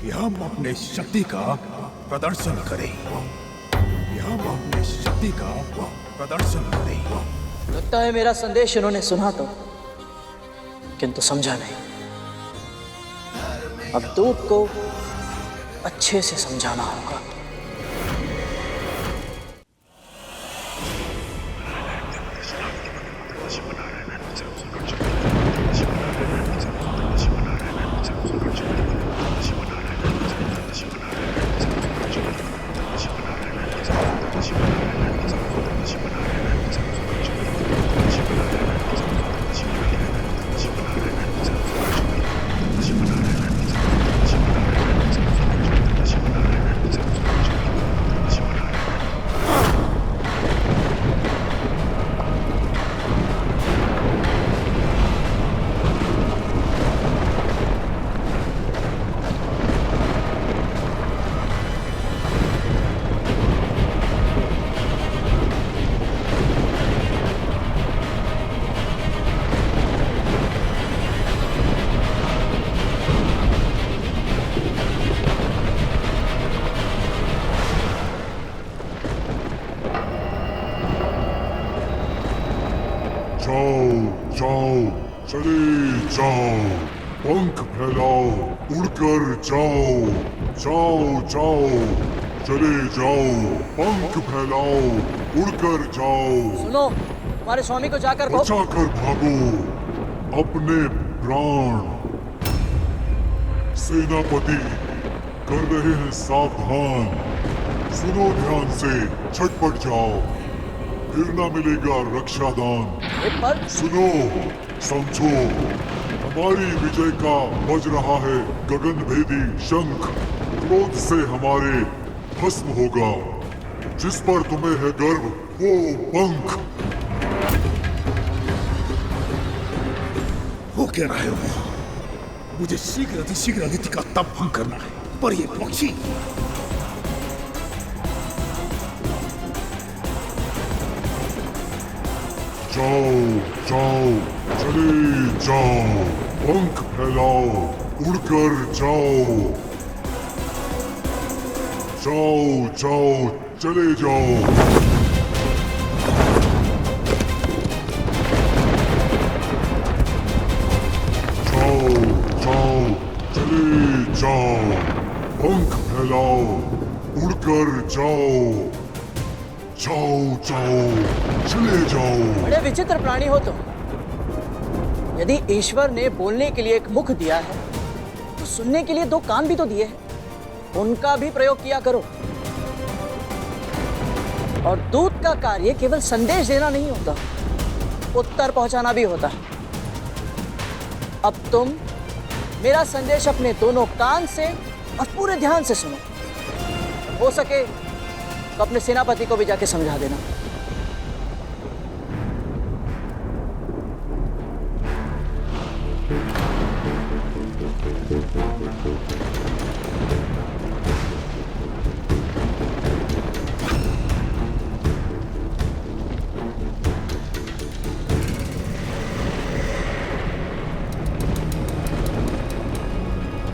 कि हम अपने शक्ति का प्रदर्शन करें। लगता है मेरा संदेश इन्होंने सुना तो किंतु समझा नहीं। अब दूत को अच्छे से समझाना होगा। चले जाओ, पंख फैलाओ, उड़कर जाओ, जाओ जाओ, चले जाओ, पंख फैलाओ, उड़कर जाओ। सुनो, हमारे स्वामी को जाकर बचाकर भागो अपने प्राण। सेनापति कर रहे हैं सावधान, सुनो ध्यान से, छटपट जाओ, फिर ना मिलेगा रक्षादान। सुनो, समझो, हमारी विजय का बज रहा है गगनभेदी शंख, क्रोध से हमारे भस्म होगा। जिस पर तुम्हें है गर्व वो पंख। वो कह रहे हो मुझे शीघ्र अतिशीघ्र अदिति का तप भंग करना है, पर ये पक्षी जाओ जाओ, चले जाओ, पंख फैलाओ, उड़कर जाओ, जाओ जाओ, चले जाओ। जाओ जाओ, चले जाओ, पंख फैलाओ, उड़कर जाओ, जाओ जाओ, चले जाओ। बड़े विचित्र प्राणी हो तुम। यदि ईश्वर ने बोलने के लिए एक मुख दिया है तो सुनने के लिए दो कान भी तो दिए हैं, उनका भी प्रयोग किया करो। और दूत का कार्य केवल संदेश देना नहीं होता, उत्तर पहुंचाना भी होता है। अब तुम मेरा संदेश अपने दोनों कान से और पूरे ध्यान से सुनो। हो सके तो अपने सेनापति को भी जाके समझा देना।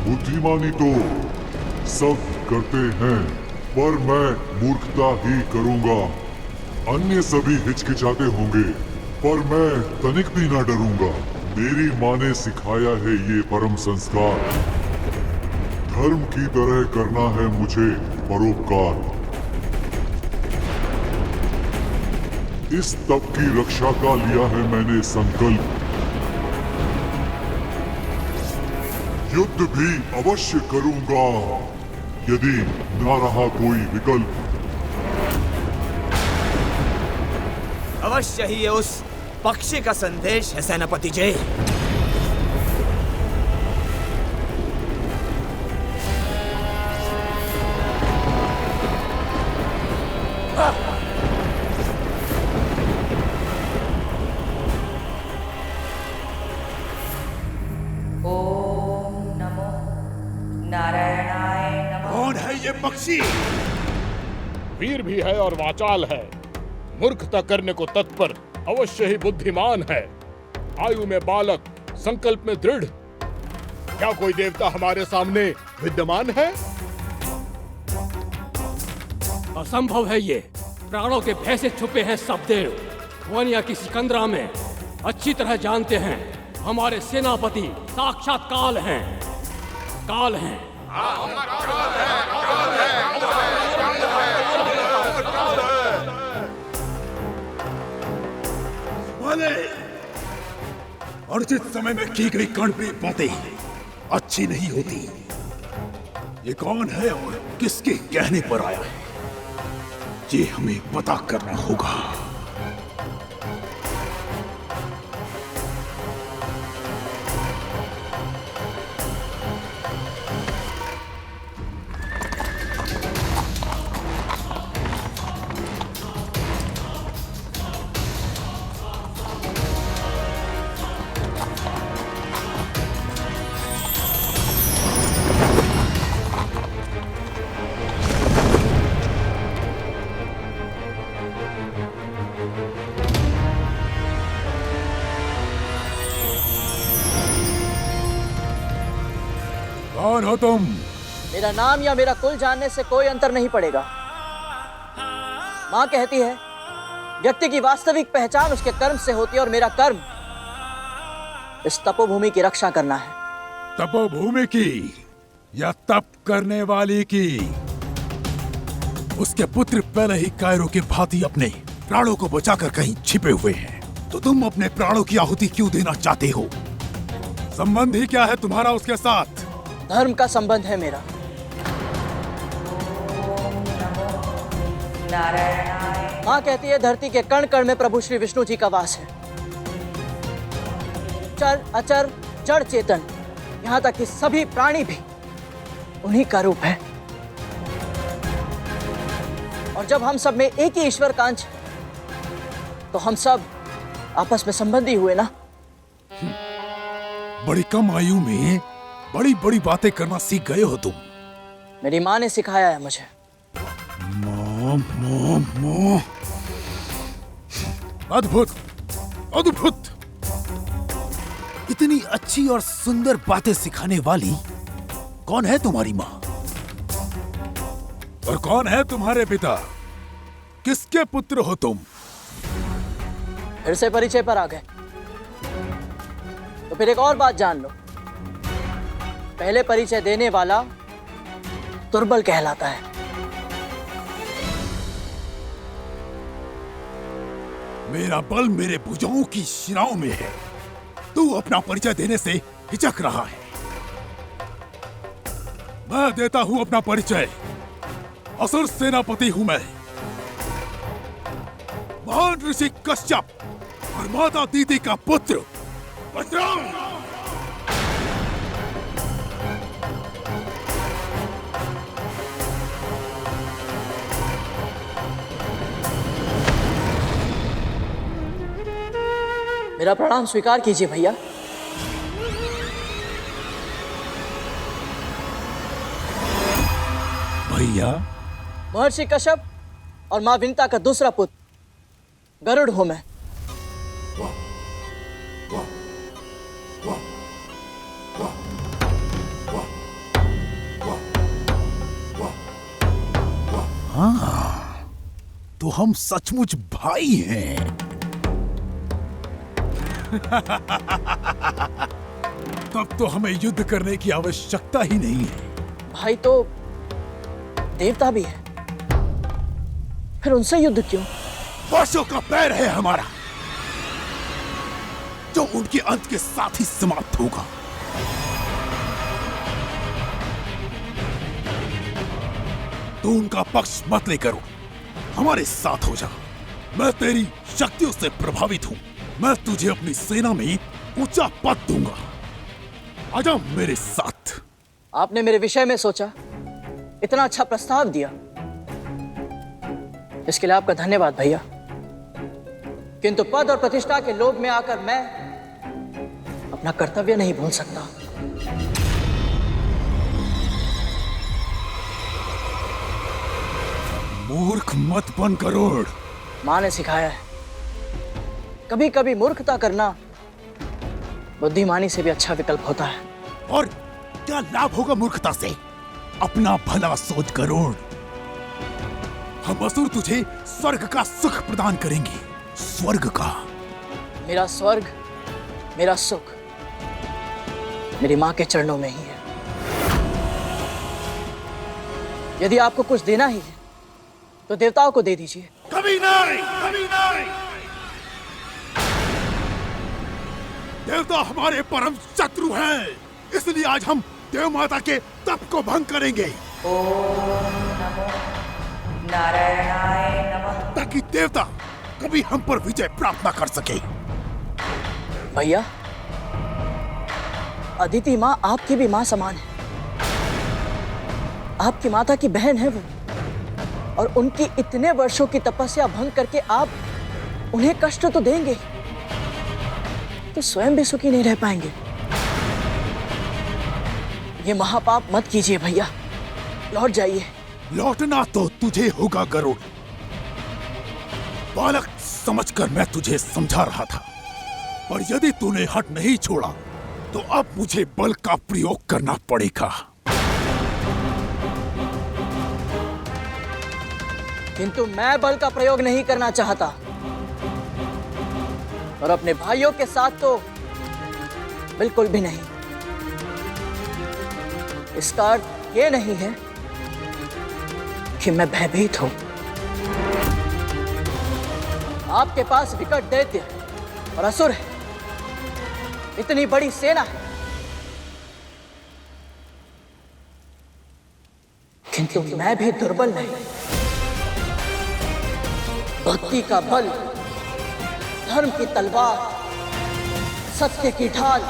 बुद्धिमानी तो सब करते हैं, पर मैं मूर्खता ही करूंगा। अन्य सभी हिचकिचाते होंगे, पर मैं तनिक भी ना डरूंगा। मेरी माँ ने सिखाया है ये परम संस्कार, धर्म की तरह करना है मुझे परोपकार। इस तप की रक्षा का लिया है मैंने संकल्प। युद्ध भी अवश्य करूंगा यदि ना रहा कोई विकल्प। अवश्य ही ये उस पक्षी का संदेश है सेनापति जी। कौन है ये पक्षी? वीर भी है और वाचाल है, मूर्खता करने को तत्पर, अवश्य ही बुद्धिमान है। आयु में बालक, संकल्प में दृढ़। क्या कोई देवता हमारे सामने विद्यमान है? असंभव है ये। प्राणों के भय से छुपे हैं सब देव। वनिया की सिकंदरा में अच्छी तरह जानते हैं हमारे सेनापति साक्षात काल हैं। काल हैं। भले अर्जित समय में की गई कर्णप्रिय बातें अच्छी नहीं होती। ये कौन है और किसके कहने पर आया है, ये हमें पता करना होगा। कौन हो तुम? मेरा नाम या मेरा कुल जानने से कोई अंतर नहीं पड़ेगा। माँ कहती है व्यक्ति की वास्तविक पहचान उसके कर्म से होती है और मेरा कर्म इस तपोभूमि की रक्षा करना है। तपोभूमि की या तप करने वाली की? उसके पुत्र पहले ही कायरों के भांति अपने प्राणों को बचाकर कहीं छिपे हुए हैं, तो तुम अपने प्राणों की आहुति क्यों देना चाहते हो? संबंध ही क्या है तुम्हारा उसके साथ? धर्म का संबंध है मेरा। नारायणाय। माँ कहती है धरती के कण कण में प्रभु श्री विष्णु जी का वास है। चर अचर जड़ चेतन, यहाँ तक कि सभी प्राणी भी उन्हीं का रूप है। और जब हम सब में एक ही ईश्वर का अंश, तो हम सब आपस में संबंधी हुए ना। बड़ी कम आयु में बड़ी बड़ी बातें करना सीख गए हो तुम। मेरी माँ ने सिखाया है मुझे। माँ। अद्भुत अद्भुत, इतनी अच्छी और सुंदर बातें सिखाने वाली कौन है तुम्हारी माँ? और कौन है तुम्हारे पिता? किसके पुत्र हो तुम? फिर से परिचय पर आ गए, तो फिर एक और बात जान लो। पहले परिचय देने वाला दुर्बल कहलाता है। मेरा बल मेरे भुजाओं की शिराओं में है। तू अपना परिचय देने से हिचक रहा है। मैं देता हूं अपना परिचय। असुर सेनापति हूं मैं, महान ऋषि कश्यप और माता दीदी का पुत्र बजरंग। मेरा प्रणाम स्वीकार कीजिए भैया। भैया? महर्षि कश्यप और मां विंता का दूसरा पुत्र गरुड़ हूं मैं। हाँ, तो हम सचमुच भाई हैं। तब तो हमें युद्ध करने की आवश्यकता ही नहीं है। भाई तो देवता भी है, फिर उनसे युद्ध क्यों? वर्षों का पैर है हमारा, जो उनके अंत के साथ ही समाप्त होगा। तू उनका पक्ष मत ले करो, हमारे साथ हो जा। मैं तेरी शक्तियों से प्रभावित हूं। मैं तुझे अपनी सेना में ऊंचा पद दूंगा। आजा मेरे साथ। आपने मेरे विषय में सोचा, इतना अच्छा प्रस्ताव दिया, इसके लिए आपका धन्यवाद भैया। किंतु पद और प्रतिष्ठा के लोभ में आकर मैं अपना कर्तव्य नहीं भूल सकता। मूर्ख मत बन गरुड़। मां ने सिखाया है, कभी कभी मूर्खता करना बुद्धिमानी से भी अच्छा विकल्प होता है। और क्या लाभ होगा मूर्खता से? अपना भला सोच गरुड़। हम असुर तुझे स्वर्ग का सुख प्रदान करेंगे। स्वर्ग का। मेरा स्वर्ग, मेरा सुख मेरी माँ के चरणों में ही है। यदि आपको कुछ देना ही है तो देवताओं को दे दीजिए। कभी नहीं, कभी नहीं। देवता हमारे परम शत्रु हैं, इसलिए आज हम देव माता के तप को भंग करेंगे। ओम नमो नारायणाय नमः। ताकि देवता कभी हम पर विजय प्राप्त न कर सके। भैया, अदिति माँ आपकी भी माँ समान है। आपकी माता की बहन है वो, और उनकी इतने वर्षों की तपस्या भंग करके आप उन्हें कष्ट तो देंगे, तो स्वयं भी सुखी नहीं रह पाएंगे। ये महापाप मत कीजिए भैया, लौट जाइए। लौटना तो तुझे होगा गरुड़। बालक समझकर मैं तुझे समझा रहा था, पर यदि तूने हट नहीं छोड़ा तो अब मुझे बल का प्रयोग करना पड़ेगा। किंतु मैं बल का प्रयोग नहीं करना चाहता, और अपने भाइयों के साथ तो बिल्कुल भी नहीं। इसका अर्थ ये नहीं है कि मैं भयभीत हूं। आपके पास विकट दैत्य और असुर है, इतनी बड़ी सेना है, किंतु मैं भी दुर्बल नहीं। भक्ति का बल, धर्म की तलवार, सत्य की ढाल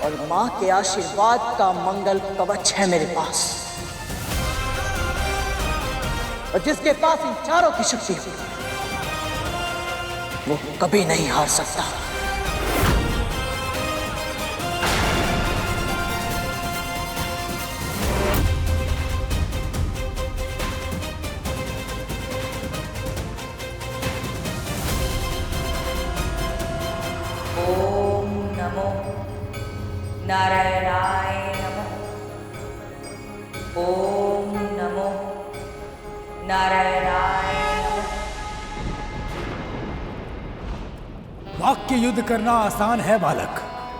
और मां के आशीर्वाद का मंगल कवच है मेरे पास। और जिसके पास इन चारों की शक्ति है वो कभी नहीं हार सकता। ओम नमो नारायणाय नमः। ओम नमो नारायणाय नमः। वाक्य युद्ध करना आसान है बालक,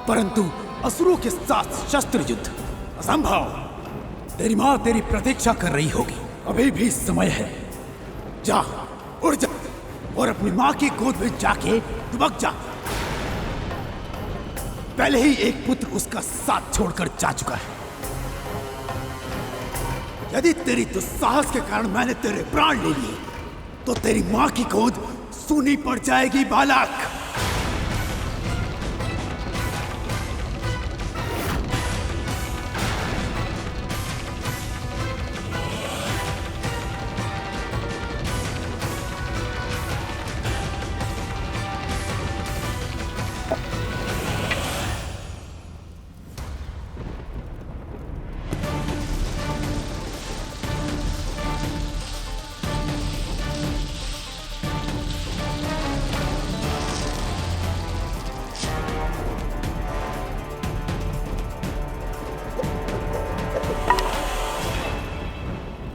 परंतु असुरों के साथ शस्त्र युद्ध असंभव। तेरी माँ तेरी प्रतीक्षा कर रही होगी, अभी भी समय है। जा, उड़ जा और अपनी माँ की गोद में जाके दुबक जा। पहले ही एक पुत्र उसका साथ छोड़कर जा चुका है। यदि तेरी दुस्साहस के कारण मैंने तेरे प्राण ले लिए तो तेरी माँ की गोद सूनी पड़ जाएगी बालक।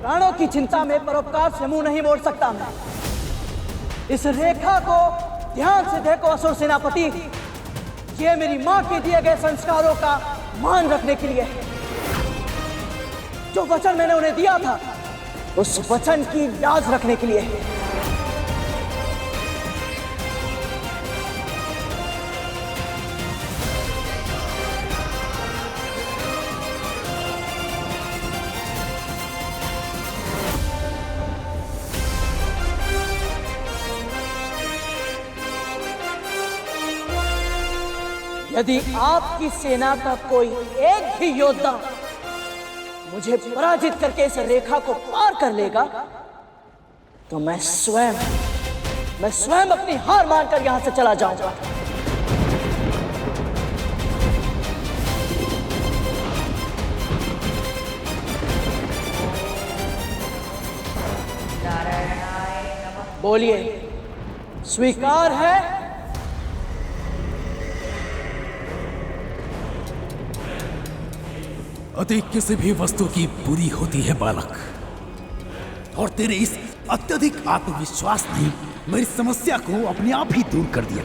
प्राणों की चिंता में परोपकार से मुंह नहीं मोड़ सकता मैं। इस रेखा को ध्यान से देखो असुर सेनापति, ये मेरी मां के दिए गए संस्कारों का मान रखने के लिए है। जो वचन मैंने उन्हें दिया था उस वचन की लाज रखने के लिए है। यदि आपकी सेना का कोई एक भी योद्धा मुझे पराजित करके इस रेखा को पार कर लेगा तो मैं स्वयं अपनी हार मानकर यहां से चला जाऊंगा। बोलिए, स्वीकार है? अति किसी भी वस्तु की बुरी होती है बालक, और तेरे इस अत्यधिक आत्मविश्वास ने मेरी समस्या को अपने आप ही दूर कर दिया।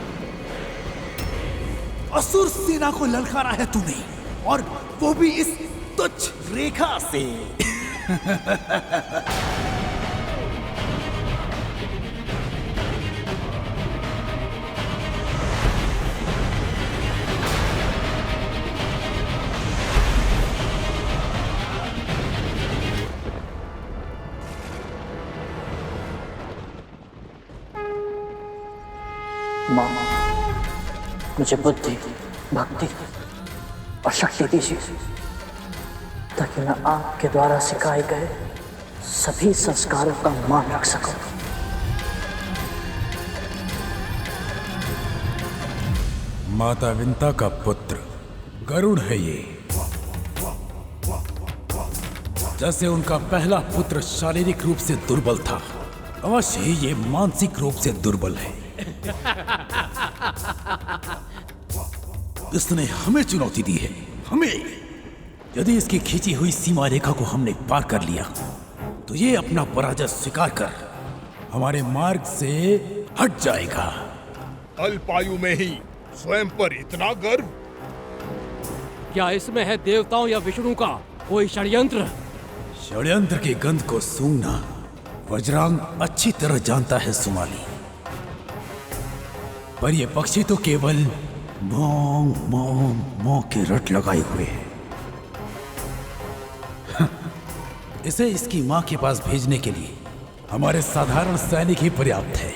असुर सेना को ललकारा है तूने, और वो भी इस तुच्छ रेखा से। माँ, मुझे बुद्धि, भक्ति और शक्ति दीजिए ताकि मैं आपके द्वारा सिखाए गए सभी संस्कारों का मान रख सकूं। माता विंता का पुत्र गरुड़ है ये। जैसे उनका पहला पुत्र शारीरिक रूप से दुर्बल था, अवश्य ही ये मानसिक रूप से दुर्बल है। इसने हमें चुनौती दी है, हमें। यदि इसकी खींची हुई सीमा रेखा को हमने पार कर लिया तो ये अपना पराजय स्वीकार कर हमारे मार्ग से हट जाएगा। अल्पायु में ही स्वयं पर इतना गर्व? क्या इसमें है देवताओं या विष्णु का कोई षड्यंत्र? षड्यंत्र की गंध को सूंघना वज्रांग अच्छी तरह जानता है सुमाली, पर ये पक्षी तो केवल मों मों मों के रट लगाए हुए है। इसे इसकी मां के पास भेजने के लिए हमारे साधारण सैनिक ही पर्याप्त है।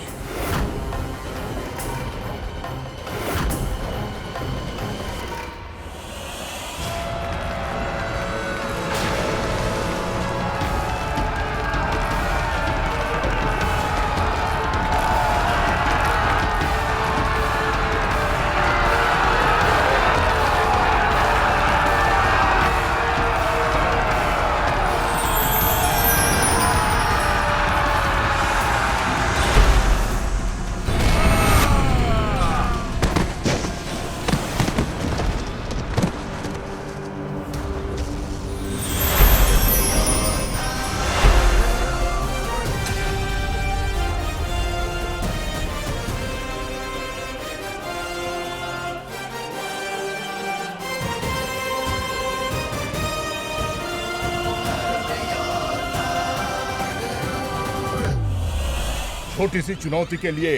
छोटी सी चुनौती के लिए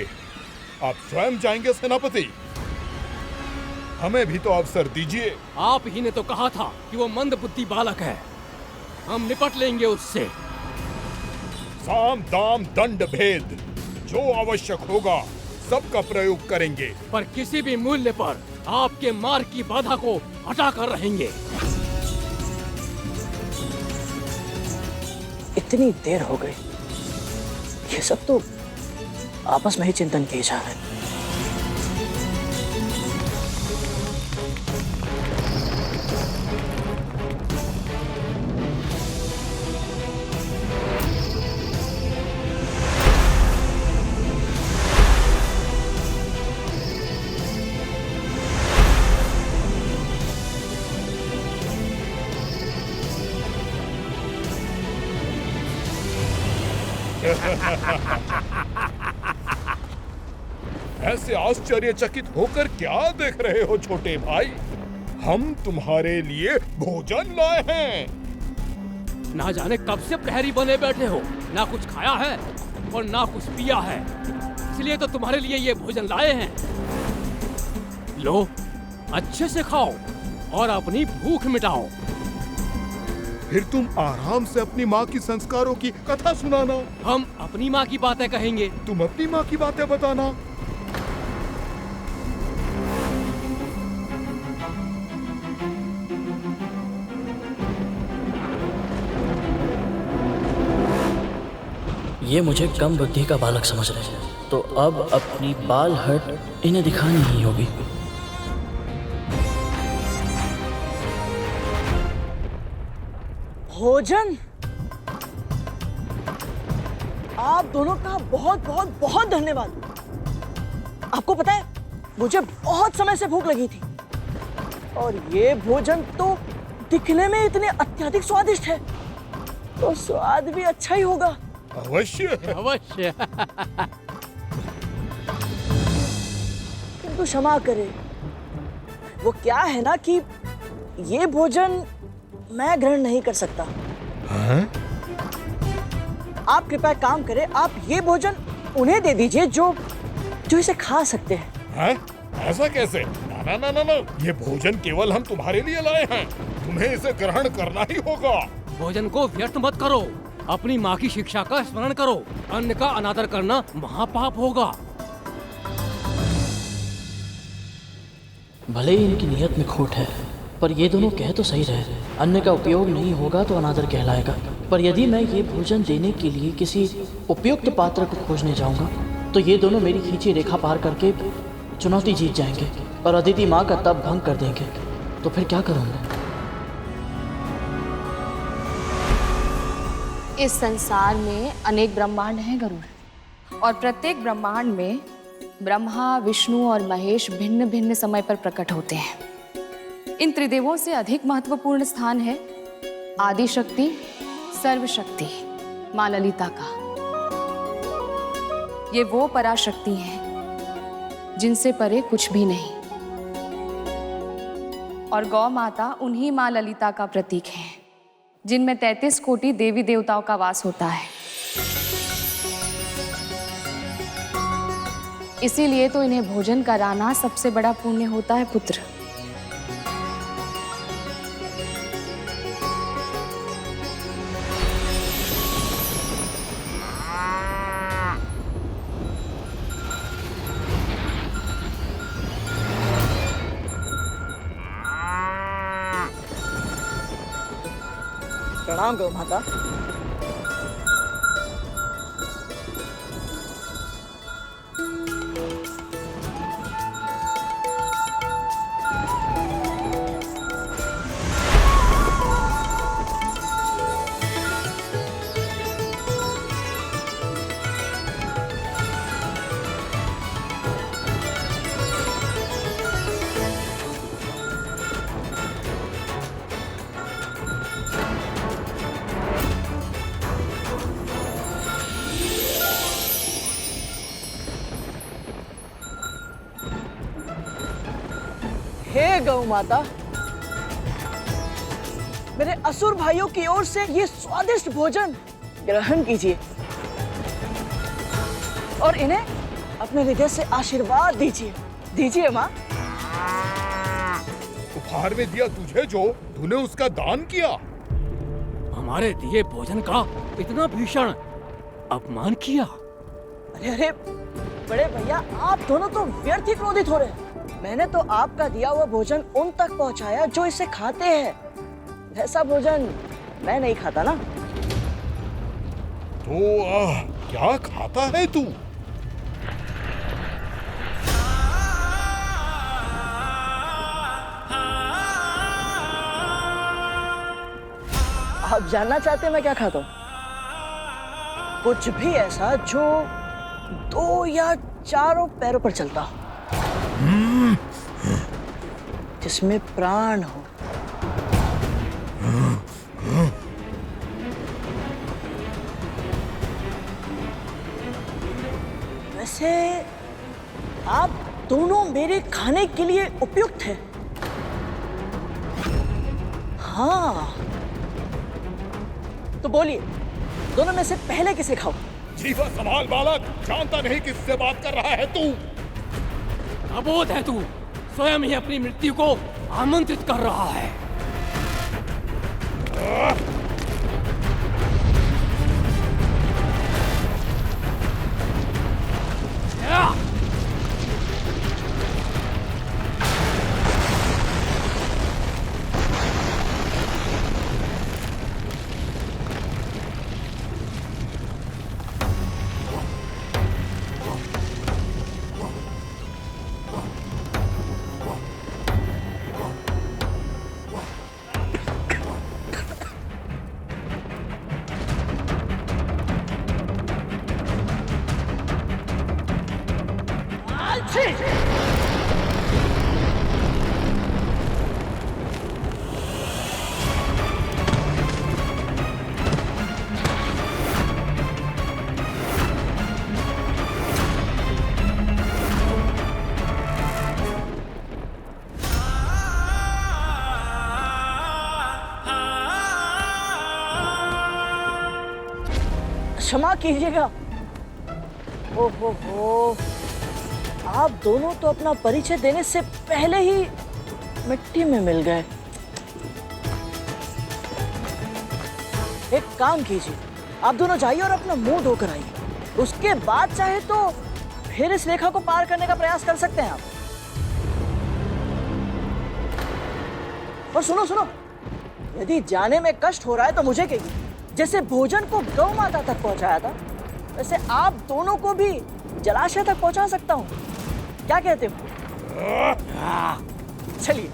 आप स्वयं जाएंगे सेनापति? हमें भी तो अवसर दीजिए। आप ही ने तो कहा था कि वो मंद बुद्धि बालक है, हम निपट लेंगे उससे। साम दाम दंड भेद जो आवश्यक होगा सबका प्रयोग करेंगे, पर किसी भी मूल्य पर आपके मार्ग की बाधा को हटा कर रहेंगे। इतनी देर हो गई, ये सब तो आपस में ही चिंतन किए जा रहे हैं। ऐसे आश्चर्यचकित होकर क्या देख रहे हो छोटे भाई? हम तुम्हारे लिए भोजन लाए हैं। ना जाने कब से प्रहरी बने बैठे हो, ना कुछ खाया है और ना कुछ पिया है, इसलिए तो तुम्हारे लिए ये भोजन लाए हैं। लो, अच्छे से खाओ और अपनी भूख मिटाओ। फिर तुम आराम से अपनी माँ की संस्कारों की कथा सुनाना। हम अपनी माँ की बातें कहेंगे, तुम अपनी माँ की बातें बताना। ये मुझे कम बुद्धि का बालक समझ रहे हैं, तो अब अपनी बाल हट इन्हें दिखानी ही होगी। भोजन? आप दोनों का बहुत बहुत बहुत धन्यवाद। आपको पता है, मुझे बहुत समय से भूख लगी थी और ये भोजन तो दिखने में इतने अत्यधिक स्वादिष्ट है, तो स्वाद भी अच्छा ही होगा। अवश्य अवश्य। किंतु क्षमा करें, वो क्या है ना कि ये भोजन मैं ग्रहण नहीं कर सकता। आप कृपया एक काम करें, आप ये भोजन उन्हें दे दीजिए जो इसे खा सकते हैं। ऐसा कैसे? ना ना ना ना, ये भोजन केवल हम तुम्हारे लिए लाए हैं, तुम्हें इसे ग्रहण करना ही होगा। भोजन को व्यर्थ मत करो, अपनी माँ की शिक्षा का स्मरण करो। अन्न का अनादर करना महापाप होगा। भले ही इनकी नियत में खोट है, पर ये दोनों कह तो सही रहे, अन्न का उपयोग नहीं होगा तो अनादर कहलाएगा। पर यदि मैं ये भोजन देने के लिए किसी उपयुक्त पात्र को खोजने जाऊंगा तो ये दोनों मेरी खींची रेखा पार करके चुनौती जीत जाएंगे और अदिति माँ का तप भंग कर देंगे। तो फिर क्या करूंगा? इस संसार में अनेक ब्रह्मांड हैं गरुड़, और प्रत्येक ब्रह्मांड में ब्रह्मा, विष्णु और महेश भिन्न भिन्न समय पर प्रकट होते हैं। इन त्रिदेवों से अधिक महत्वपूर्ण स्थान है आदि शक्ति, सर्वशक्ति माँ ललिता का। ये वो पराशक्ति हैं जिनसे परे कुछ भी नहीं, और गौ माता उन्हीं माँ ललिता का प्रतीक है जिनमें 33 कोटि देवी देवताओं का वास होता है। इसीलिए तो इन्हें भोजन कराना सबसे बड़ा पुण्य होता है पुत्र। प्रणाम गौ माता। हे गौ माता, मेरे असुर भाइयों की ओर से ये स्वादिष्ट भोजन ग्रहण कीजिए और इन्हें अपने हृदय से आशीर्वाद दीजिए। दीजिए माँ। उपहार में दिया तुझे जो तूने उसका दान किया। हमारे दिए भोजन का इतना भीषण अपमान किया। अरे अरे बड़े भैया, आप दोनों तो व्यर्थ ही क्रोधित हो रहे हैं। मैंने तो आपका दिया हुआ भोजन उन तक पहुंचाया जो इसे खाते हैं। वैसा भोजन मैं नहीं खाता ना। तो क्या खाता है तू? आप जानना चाहते हैं मैं क्या खाता हूँ? कुछ भी ऐसा जो 2 या 4 पैरों पर चलता हो, जिसमें प्राण हो। वैसे आप दोनों मेरे खाने के लिए उपयुक्त हैं। हाँ, तो बोलिए, दोनों में से पहले किसे खाओ? जीवा संभाल बालक, जानता नहीं किससे बात कर रहा है तू। अबोध है तू, स्वयं ही अपनी मृत्यु को आमंत्रित कर रहा है। क्षमा कीजिएगा। ओहो, आप दोनों तो अपना परिचय देने से पहले ही मिट्टी में मिल गए। एक काम कीजिए, आप दोनों जाइए और अपना मुंह धोकर आइए। उसके बाद चाहे तो फिर इस रेखा को पार करने का प्रयास कर सकते हैं आप। और सुनो, यदि जाने में कष्ट हो रहा है तो मुझे कहिए। जैसे भोजन को गौ माता तक पहुंचाया था, वैसे आप दोनों को भी जलाशय तक पहुंचा सकता हूं। क्या कहते हो? चलिए।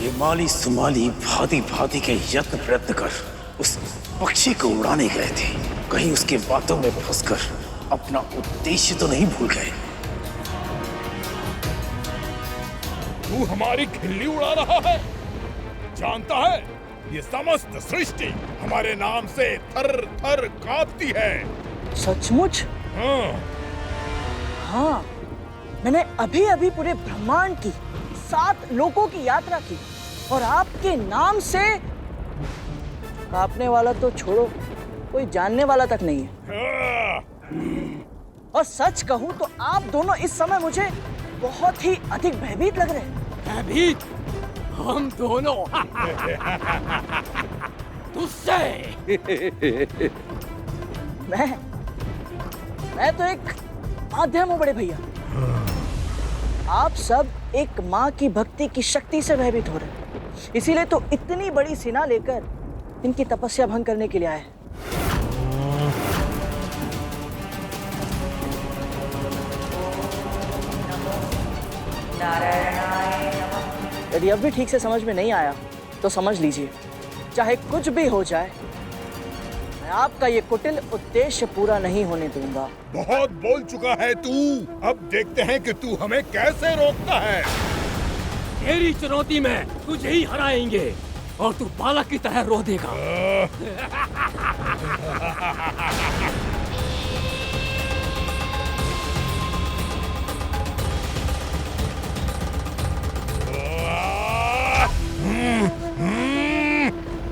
ये माली सुमाली भांति भांति के यत्न प्रयत्न कर उस पक्षी को उड़ाने गए थे। कहीं उसके बातों में फंसकर अपना उद्देश्य तो नहीं भूल गए। तू हमारी खिल्ली उड़ा रहा है। जानता है, ये समस्त सृष्टि हमारे नाम से थर थर कांपती है। सचमुच? हाँ, मैंने अभी अभी पूरे ब्रह्मांड की 7 लोकों की यात्रा की और आपके नाम से कांपने वाला तो छोड़ो, कोई जानने वाला तक नहीं है। और सच कहूं तो आप दोनों इस समय मुझे बहुत ही अधिक भयभीत लग रहे हैं। भयभीत? हम दोनों तुझसे? मैं तो एक माध्यम हूं बड़े भैया। आप सब एक माँ की भक्ति की शक्ति से भयभीत हो रहे हैं, इसीलिए तो इतनी बड़ी सेना लेकर इनकी तपस्या भंग करने के लिए आए हैं। यदि अब भी ठीक से समझ में नहीं आया तो समझ लीजिए, चाहे कुछ भी हो जाए, मैं आपका ये कुटिल उद्देश्य पूरा नहीं होने दूंगा। बहुत बोल चुका है तू। अब देखते हैं कि तू हमें कैसे रोकता है। तेरी चुनौती में तुझे ही हराएंगे और तू बालक की तरह रो देगा।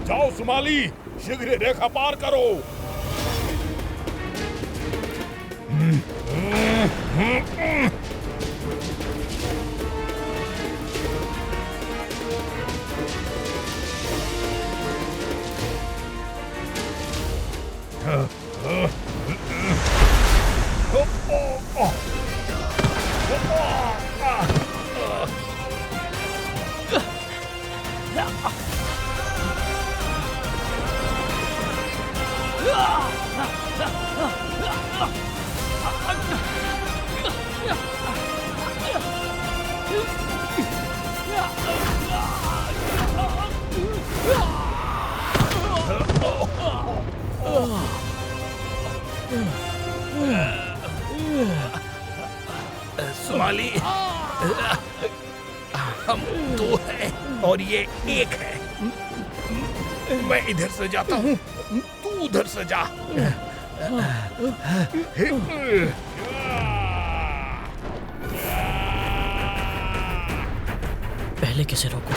जाओ सुमाली, शीघ्र रेखा पार करो। सुमाली, हम 2 हैं और ये 1 है। मैं इधर से जाता हूँ, तू उधर से जा। पहले किसे रोको?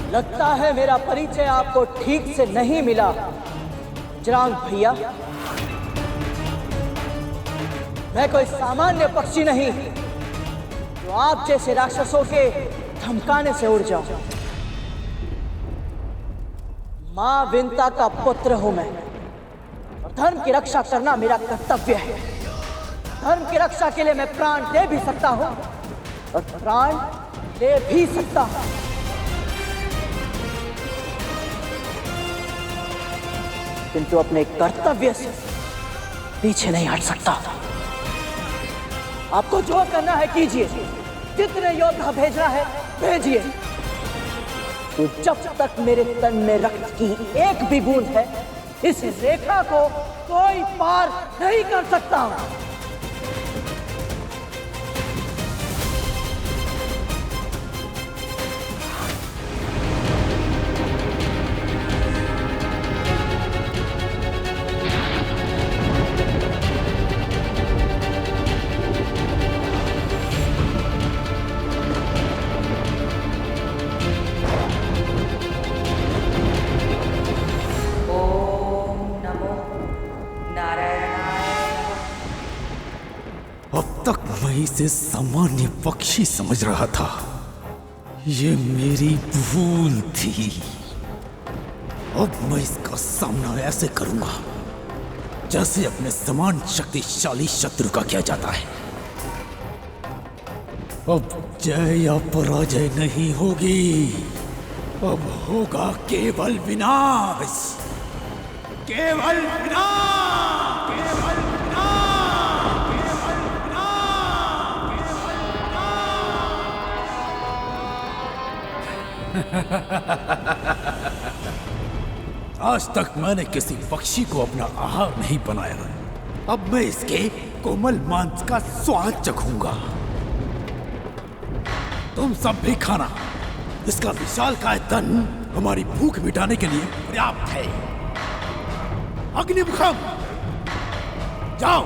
लगता है मेरा परिचय आपको ठीक से नहीं मिला। बजरंग भैया, मैं कोई सामान्य पक्षी नहीं जो आप जैसे राक्षसों के धमकाने से उड़ जाऊं। मां विंता का पुत्र हूं मैं, और धर्म की रक्षा करना मेरा कर्तव्य है। धर्म की रक्षा के लिए मैं प्राण दे भी सकता हूं और प्राण ले भी सकता हूं। किंतु अपने कर्तव्य से पीछे नहीं हट सकता। आपको जो करना है कीजिए, जितने योद्धा भेजना है भेजिए। तो जब तक मेरे तन में रक्त की एक भी बूंद है, इस रेखा को कोई पार नहीं कर सकता। तक मैं इसे सामान्य पक्षी समझ रहा था। ये मेरी भूल थी। अब मैं इसका सामना ऐसे करूंगा जैसे अपने समान शक्तिशाली शत्रु का किया जाता है। अब जय या पराजय नहीं होगी, अब होगा केवल विनाश, केवल विनाश, केवल आज तक मैंने किसी पक्षी को अपना आहार नहीं बनाया। अब मैं इसके कोमल मांस का स्वाद चखूंगा। तुम सब भी खाना। इसका विशालकाय तन हमारी भूख मिटाने के लिए पर्याप्त है। अग्निमुखम, जाओ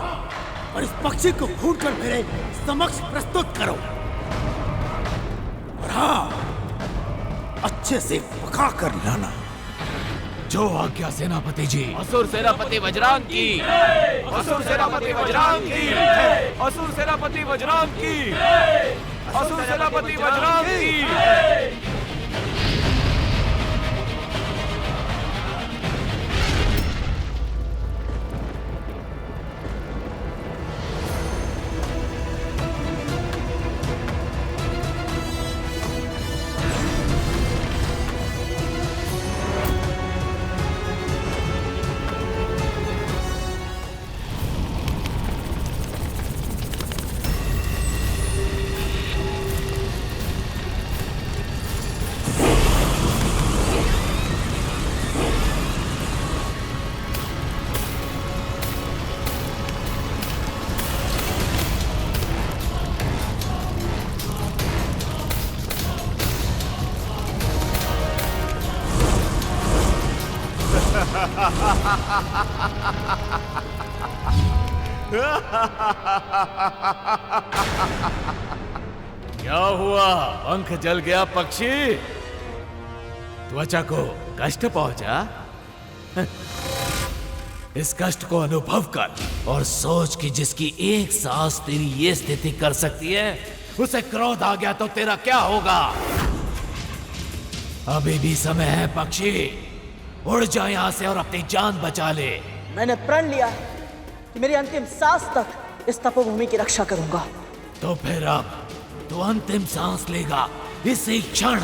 और इस पक्षी को भूनकर मेरे समक्ष प्रस्तुत करो। और हाँ, अच्छे से पका कर लाना। जो आज्ञा सेनापति जी। असुर सेनापति वज्रांग की, असुर सेनापति वज्रांग की, असुर सेनापति वज्रांग की, असुर सेनापति वज्रांग की। क्या हुआ? पंख जल गया पक्षी? त्वचा को कष्ट पहुंचा? इस कष्ट को अनुभव कर और सोच कि जिसकी एक सांस तेरी ये स्थिति कर सकती है, उसे क्रोध आ गया तो तेरा क्या होगा? अभी भी समय है पक्षी, उड़ जा यहां से और अपनी जान बचा ले। मैंने प्रण लिया कि मेरी अंतिम सांस तक इस तपोभूमि की रक्षा करूंगा। तो फिर अब तो अंतिम सांस लेगा इसी क्षण।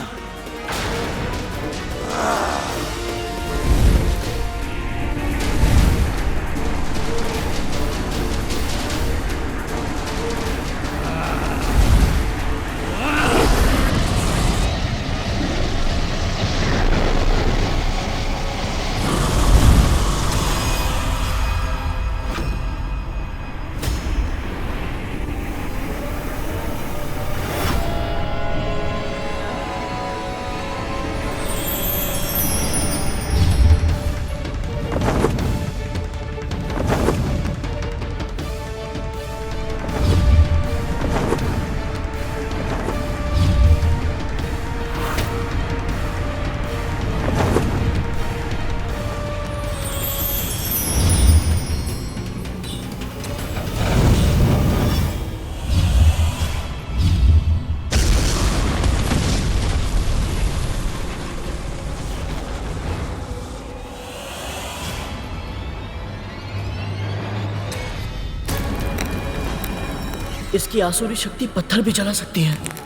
इसकी आसुरी शक्ति पत्थर भी जला सकती है।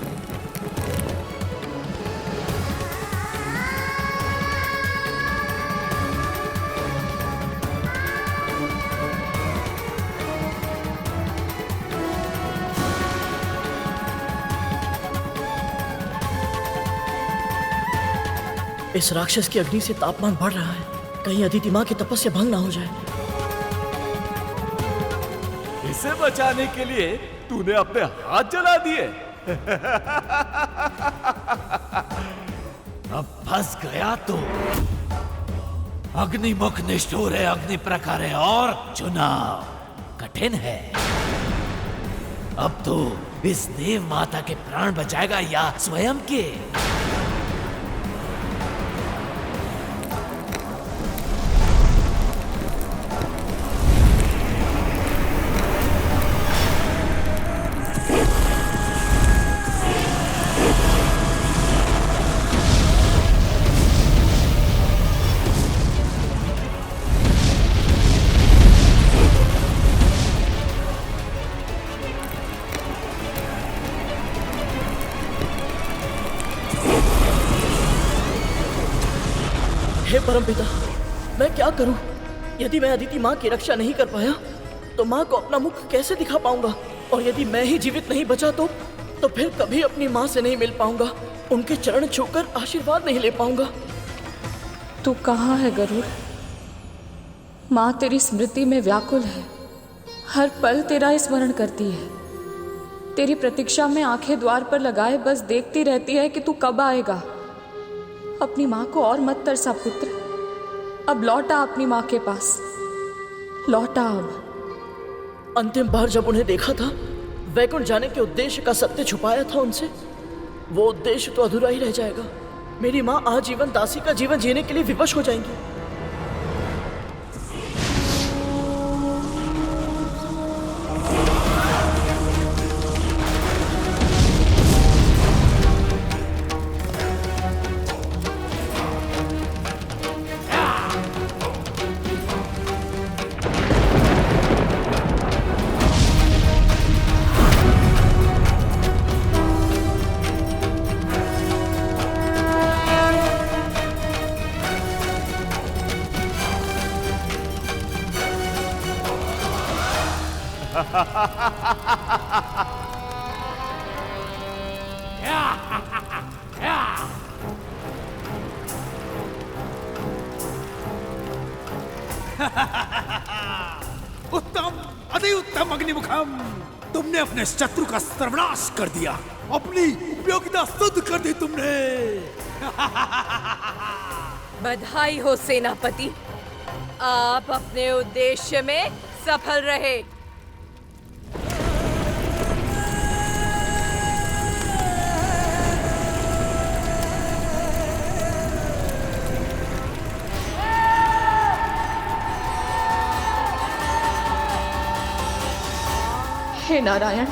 इस राक्षस की अग्नि से तापमान बढ़ रहा है, कहीं अदिति माँ की तपस्या भंग ना हो जाए। इसे बचाने के लिए तूने अपने हाथ जला दिए। अब फंस गया तू। अग्निमुख निष्ठुर है, अग्नि प्रखर है और चुनाव कठिन है। अब तो इस देव माता के प्राण बचाएगा या स्वयं के? हे परमपिता, मैं क्या करूं? यदि मैं अदिति माँ की रक्षा नहीं कर पाया तो माँ को अपना मुख कैसे दिखा पाऊंगा? और यदि मैं ही जीवित नहीं बचा तो फिर कभी अपनी माँ से नहीं मिल पाऊंगा, उनके चरण छूकर आशीर्वाद नहीं ले पाऊंगा। तू कहाँ है गरुड़? माँ तेरी स्मृति में व्याकुल है, हर पल तेरा स्मरण करती है। तेरी प्रतीक्षा में आंखें द्वार पर लगाए बस देखती रहती है कि तू कब आएगा। अपनी माँ को और मत तरसा पुत्र, अब लौटा अपनी माँ के पास, लौटा अब। अंतिम बार जब उन्हें देखा था, वैकुंठ जाने के उद्देश्य का सत्य छुपाया था उनसे, वो उद्देश्य तो अधूरा ही रह जाएगा। मेरी माँ आजीवन दासी का जीवन जीने के लिए विवश हो जाएंगी। उत्तम, अति उत्तम अग्निमुखम, तुमने अपने शत्रु का सर्वनाश कर दिया, अपनी उपयोगिता सिद्ध कर दी तुमने। बधाई हो सेनापति, आप अपने उद्देश्य में सफल रहे। हे नारायण,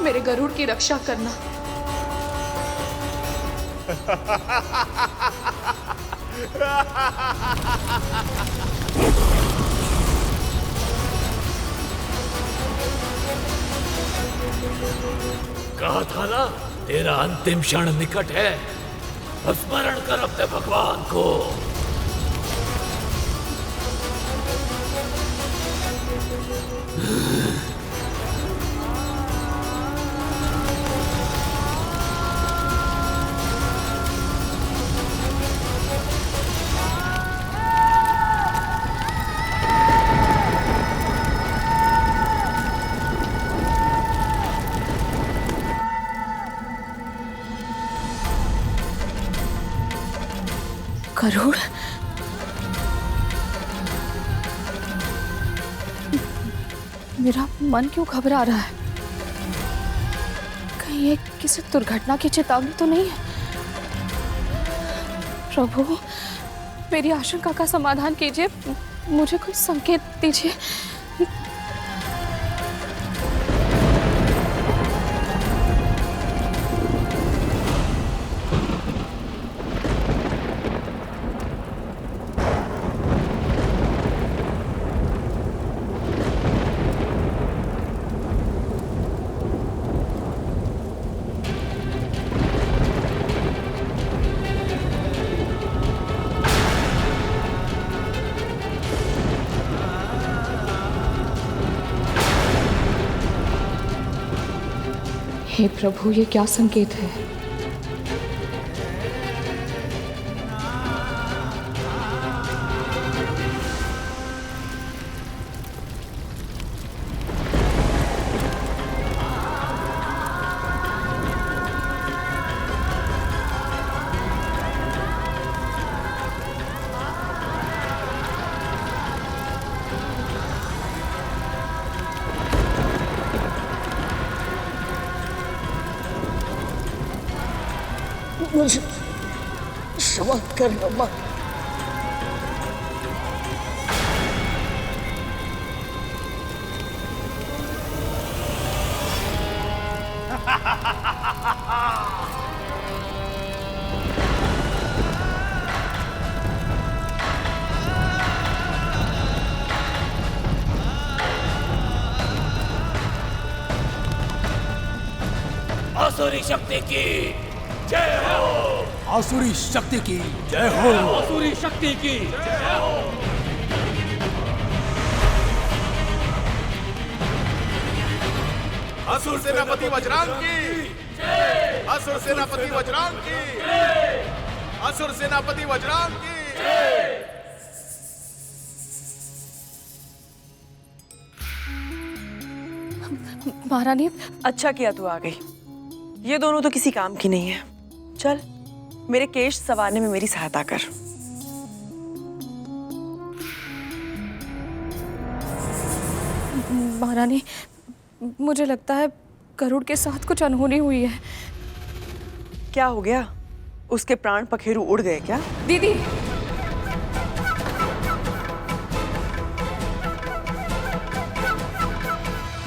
मेरे गरुड़ की रक्षा करना। कहा था ना, तेरा अंतिम क्षण निकट है। स्मरण कर अपने भगवान को। गरुड़, मेरा मन क्यों घबरा रहा है? कहीं ये किसी दुर्घटना की चेतावनी तो नहीं है? प्रभु, मेरी आशंका का समाधान कीजिए, मुझे कोई संकेत दीजिए। हे प्रभु, ये क्या संकेत है? मुझे क्षमा करना माँ। आसुरी शक्ति की जय हो। आसुरी शक्ति की जय हो। आसुरी शक्ति की जय हो। असुर सेनापति वज्रांग की जय। असुर सेनापति वज्रांग की जय। असुर सेनापति वज्रांग की जय। महारानी, अच्छा किया तू आ गई। ये दोनों तो किसी काम की नहीं है। चल मेरे केश संवारने में मेरी सहायता कर। महारानी, मुझे लगता है गरुड़ के साथ कुछ अनहोनी हुई है। क्या हो गया? उसके प्राण पखेरु उड़ गए क्या? दीदी,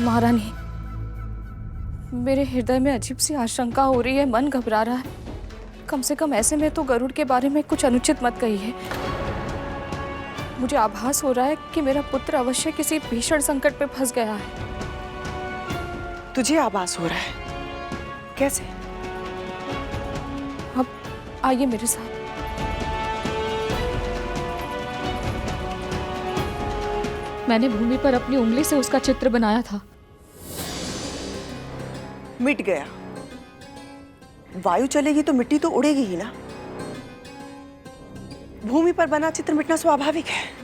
महारानी, मेरे हृदय में अजीब सी आशंका हो रही है, मन घबरा रहा है। कम से कम ऐसे में तो गरुड़ के बारे में कुछ अनुचित मत कहिए। मुझे आभास हो रहा है कि मेरा पुत्र अवश्य किसी भीषण संकट पे फंस गया है। तुझे आभास हो रहा है? कैसे? अब आइए मेरे साथ। मैंने भूमि पर अपनी उंगली से उसका चित्र बनाया था। मिट गया। वायु चलेगी तो मिट्टी तो उड़ेगी ही ना। भूमि पर बना चित्र मिटना स्वाभाविक है।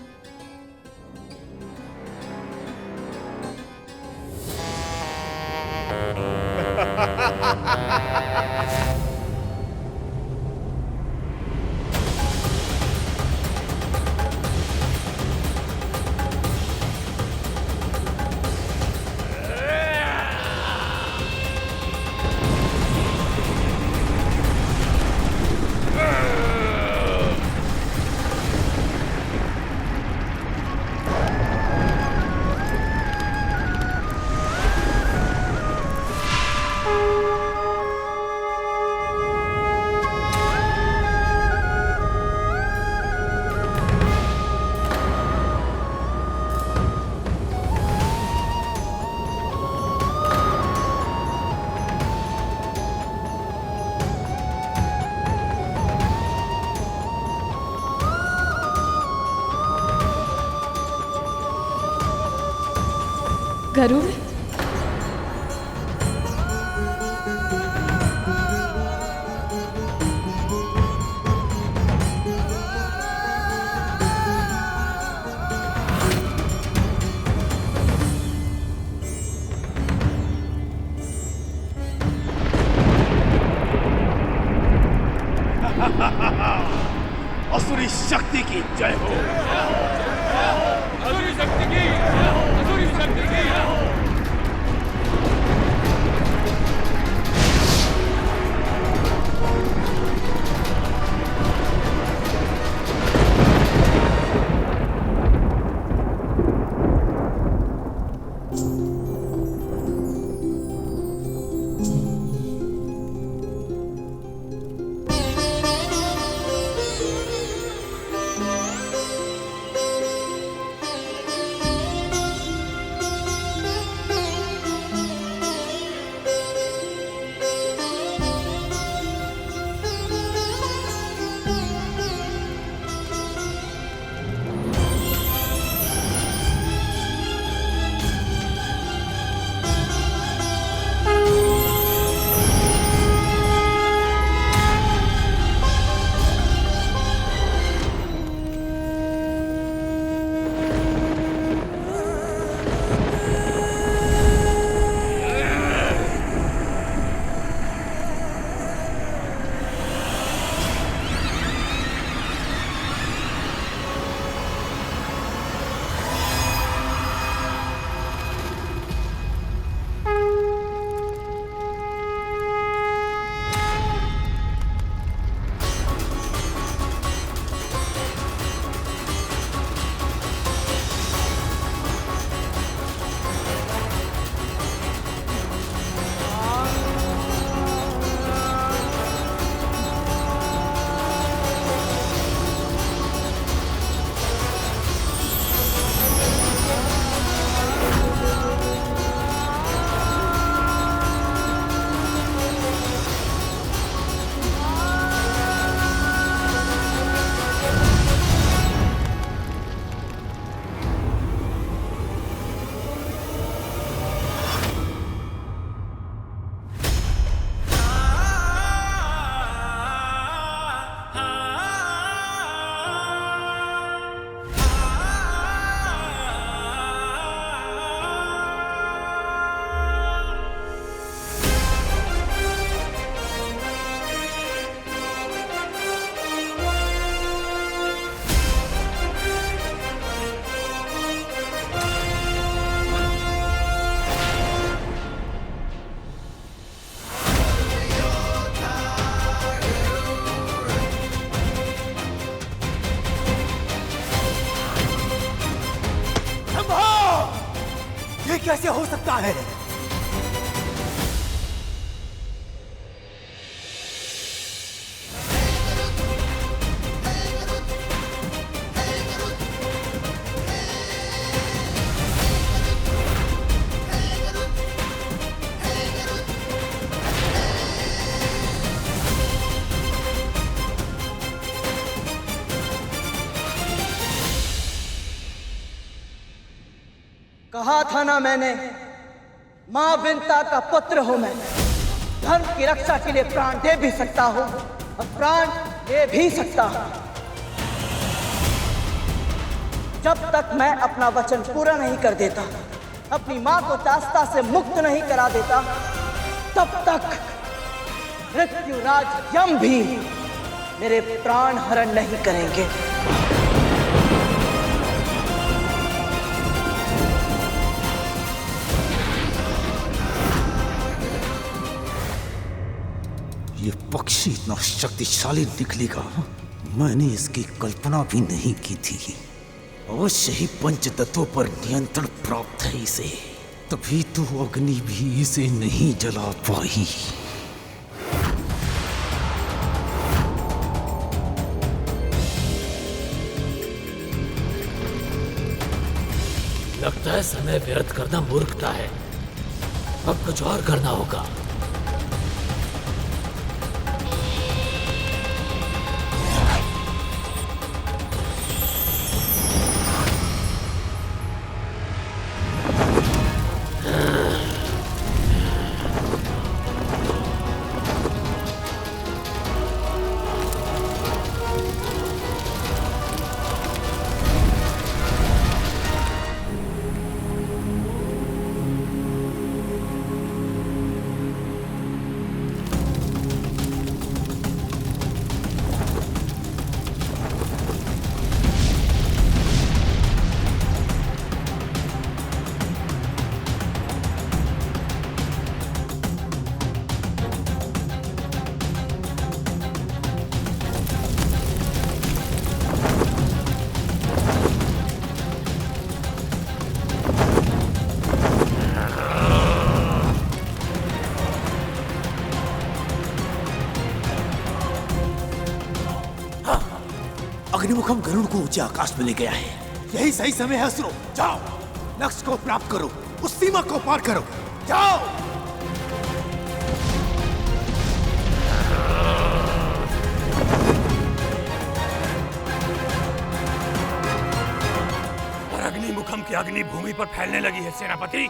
गरुड़, असुरी शक्ति की जय हो। असुरी शक्ति की जय हो। असुरी शक्ति की जय हो। कैसे हो सकता है? कहा था ना मैंने, मां विंता का पुत्र हूं मैं। धर्म की रक्षा के लिए प्राण दे भी सकता हूं और प्राण दे भी सकता हूं। जब तक मैं अपना वचन पूरा नहीं कर देता, अपनी मां को दास्ता से मुक्त नहीं करा देता, तब तक मृत्युराज यम भी मेरे प्राण हरण नहीं करेंगे। ये पक्षी इतना शक्तिशाली निकलेगा, मैंने इसकी कल्पना भी नहीं की थी। अवश्य ही पंच तत्वों पर नियंत्रण प्राप्त है इसे, तभी तो अग्नि भी इसे नहीं जला पाई। लगता है समय व्यर्थ करना मूर्खता है। अब कुछ और करना होगा। अग्निमुखम गरुड़ को ऊंचे आकाश में ले गया है। यही सही समय है असुरों, जाओ लक्ष्य को प्राप्त करो, उस सीमा को पार करो, जाओ। और अग्निमुखम की अग्नि भूमि पर फैलने लगी है सेनापति।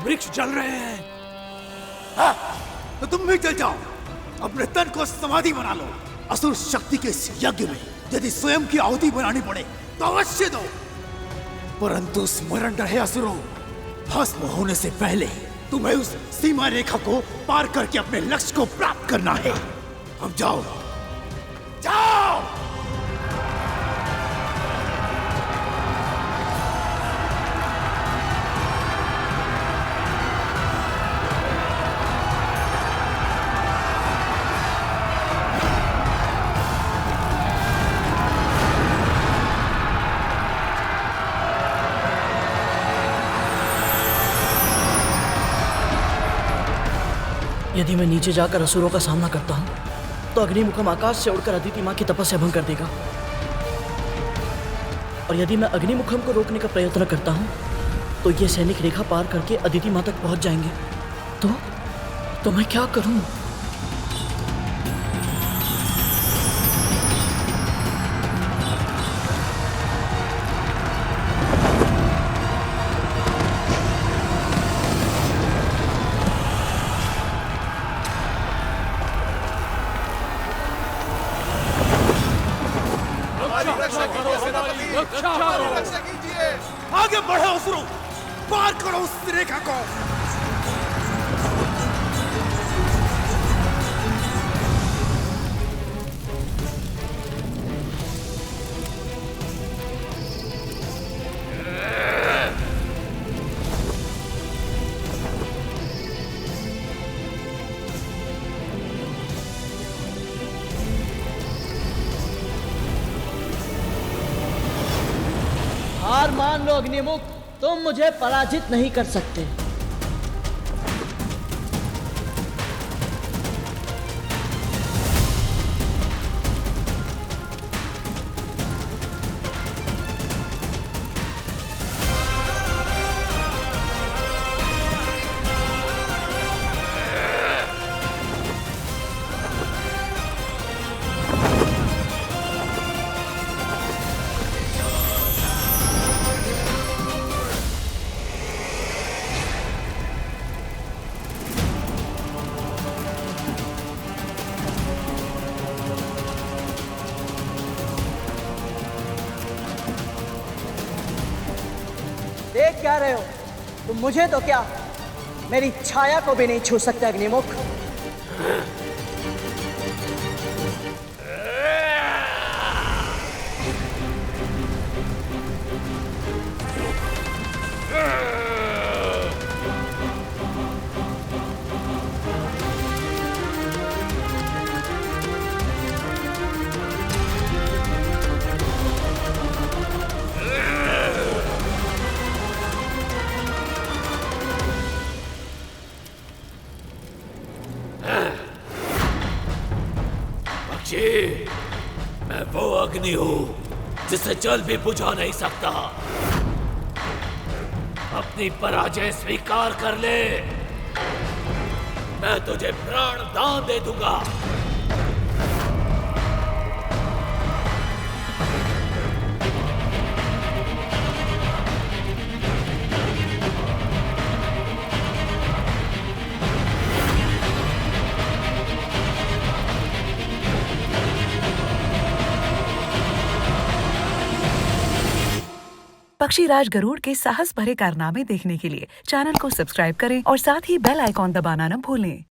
वृक्ष जल रहे हैं। हाँ, तो तुम भी चल जाओ, अपने तन को समाधि बना लो। असुर शक्ति के इस यज्ञ में यदि स्वयं की आहुति बनानी पड़े तो अवश्य दो, परंतु स्मरण रहे असुरों, भस्म होने से पहले तुम्हें उस सीमा रेखा को पार करके अपने लक्ष्य को प्राप्त करना है। अब जाओ, जाओ। यदि मैं नीचे जाकर असुरों का सामना करता हूं तो अग्निमुखम आकाश से उड़कर अदिति मां की तपस्या भंग कर देगा, और यदि मैं अग्निमुखम को रोकने का प्रयत्न करता हूं तो ये सैनिक रेखा पार करके अदिति मां तक पहुंच जाएंगे। तो मैं क्या करूं? आगे बढ़ो असुरों, पार करो उस रेखा को। हार मान लो अग्निमुख, तुम मुझे पराजित नहीं कर सकते। देख क्या रहे हो तुम? मुझे तो क्या, मेरी छाया को भी नहीं छू सकते अग्निमुख। मैं वो अग्नि हूं जिसे जल भी बुझा नहीं सकता। अपनी पराजय स्वीकार कर ले, मैं तुझे प्राण दान दे दूंगा। पक्षीराज गरुड़ के साहस भरे कारनामे देखने के लिए चैनल को सब्सक्राइब करें और साथ ही बेल आइकॉन दबाना न भूलें।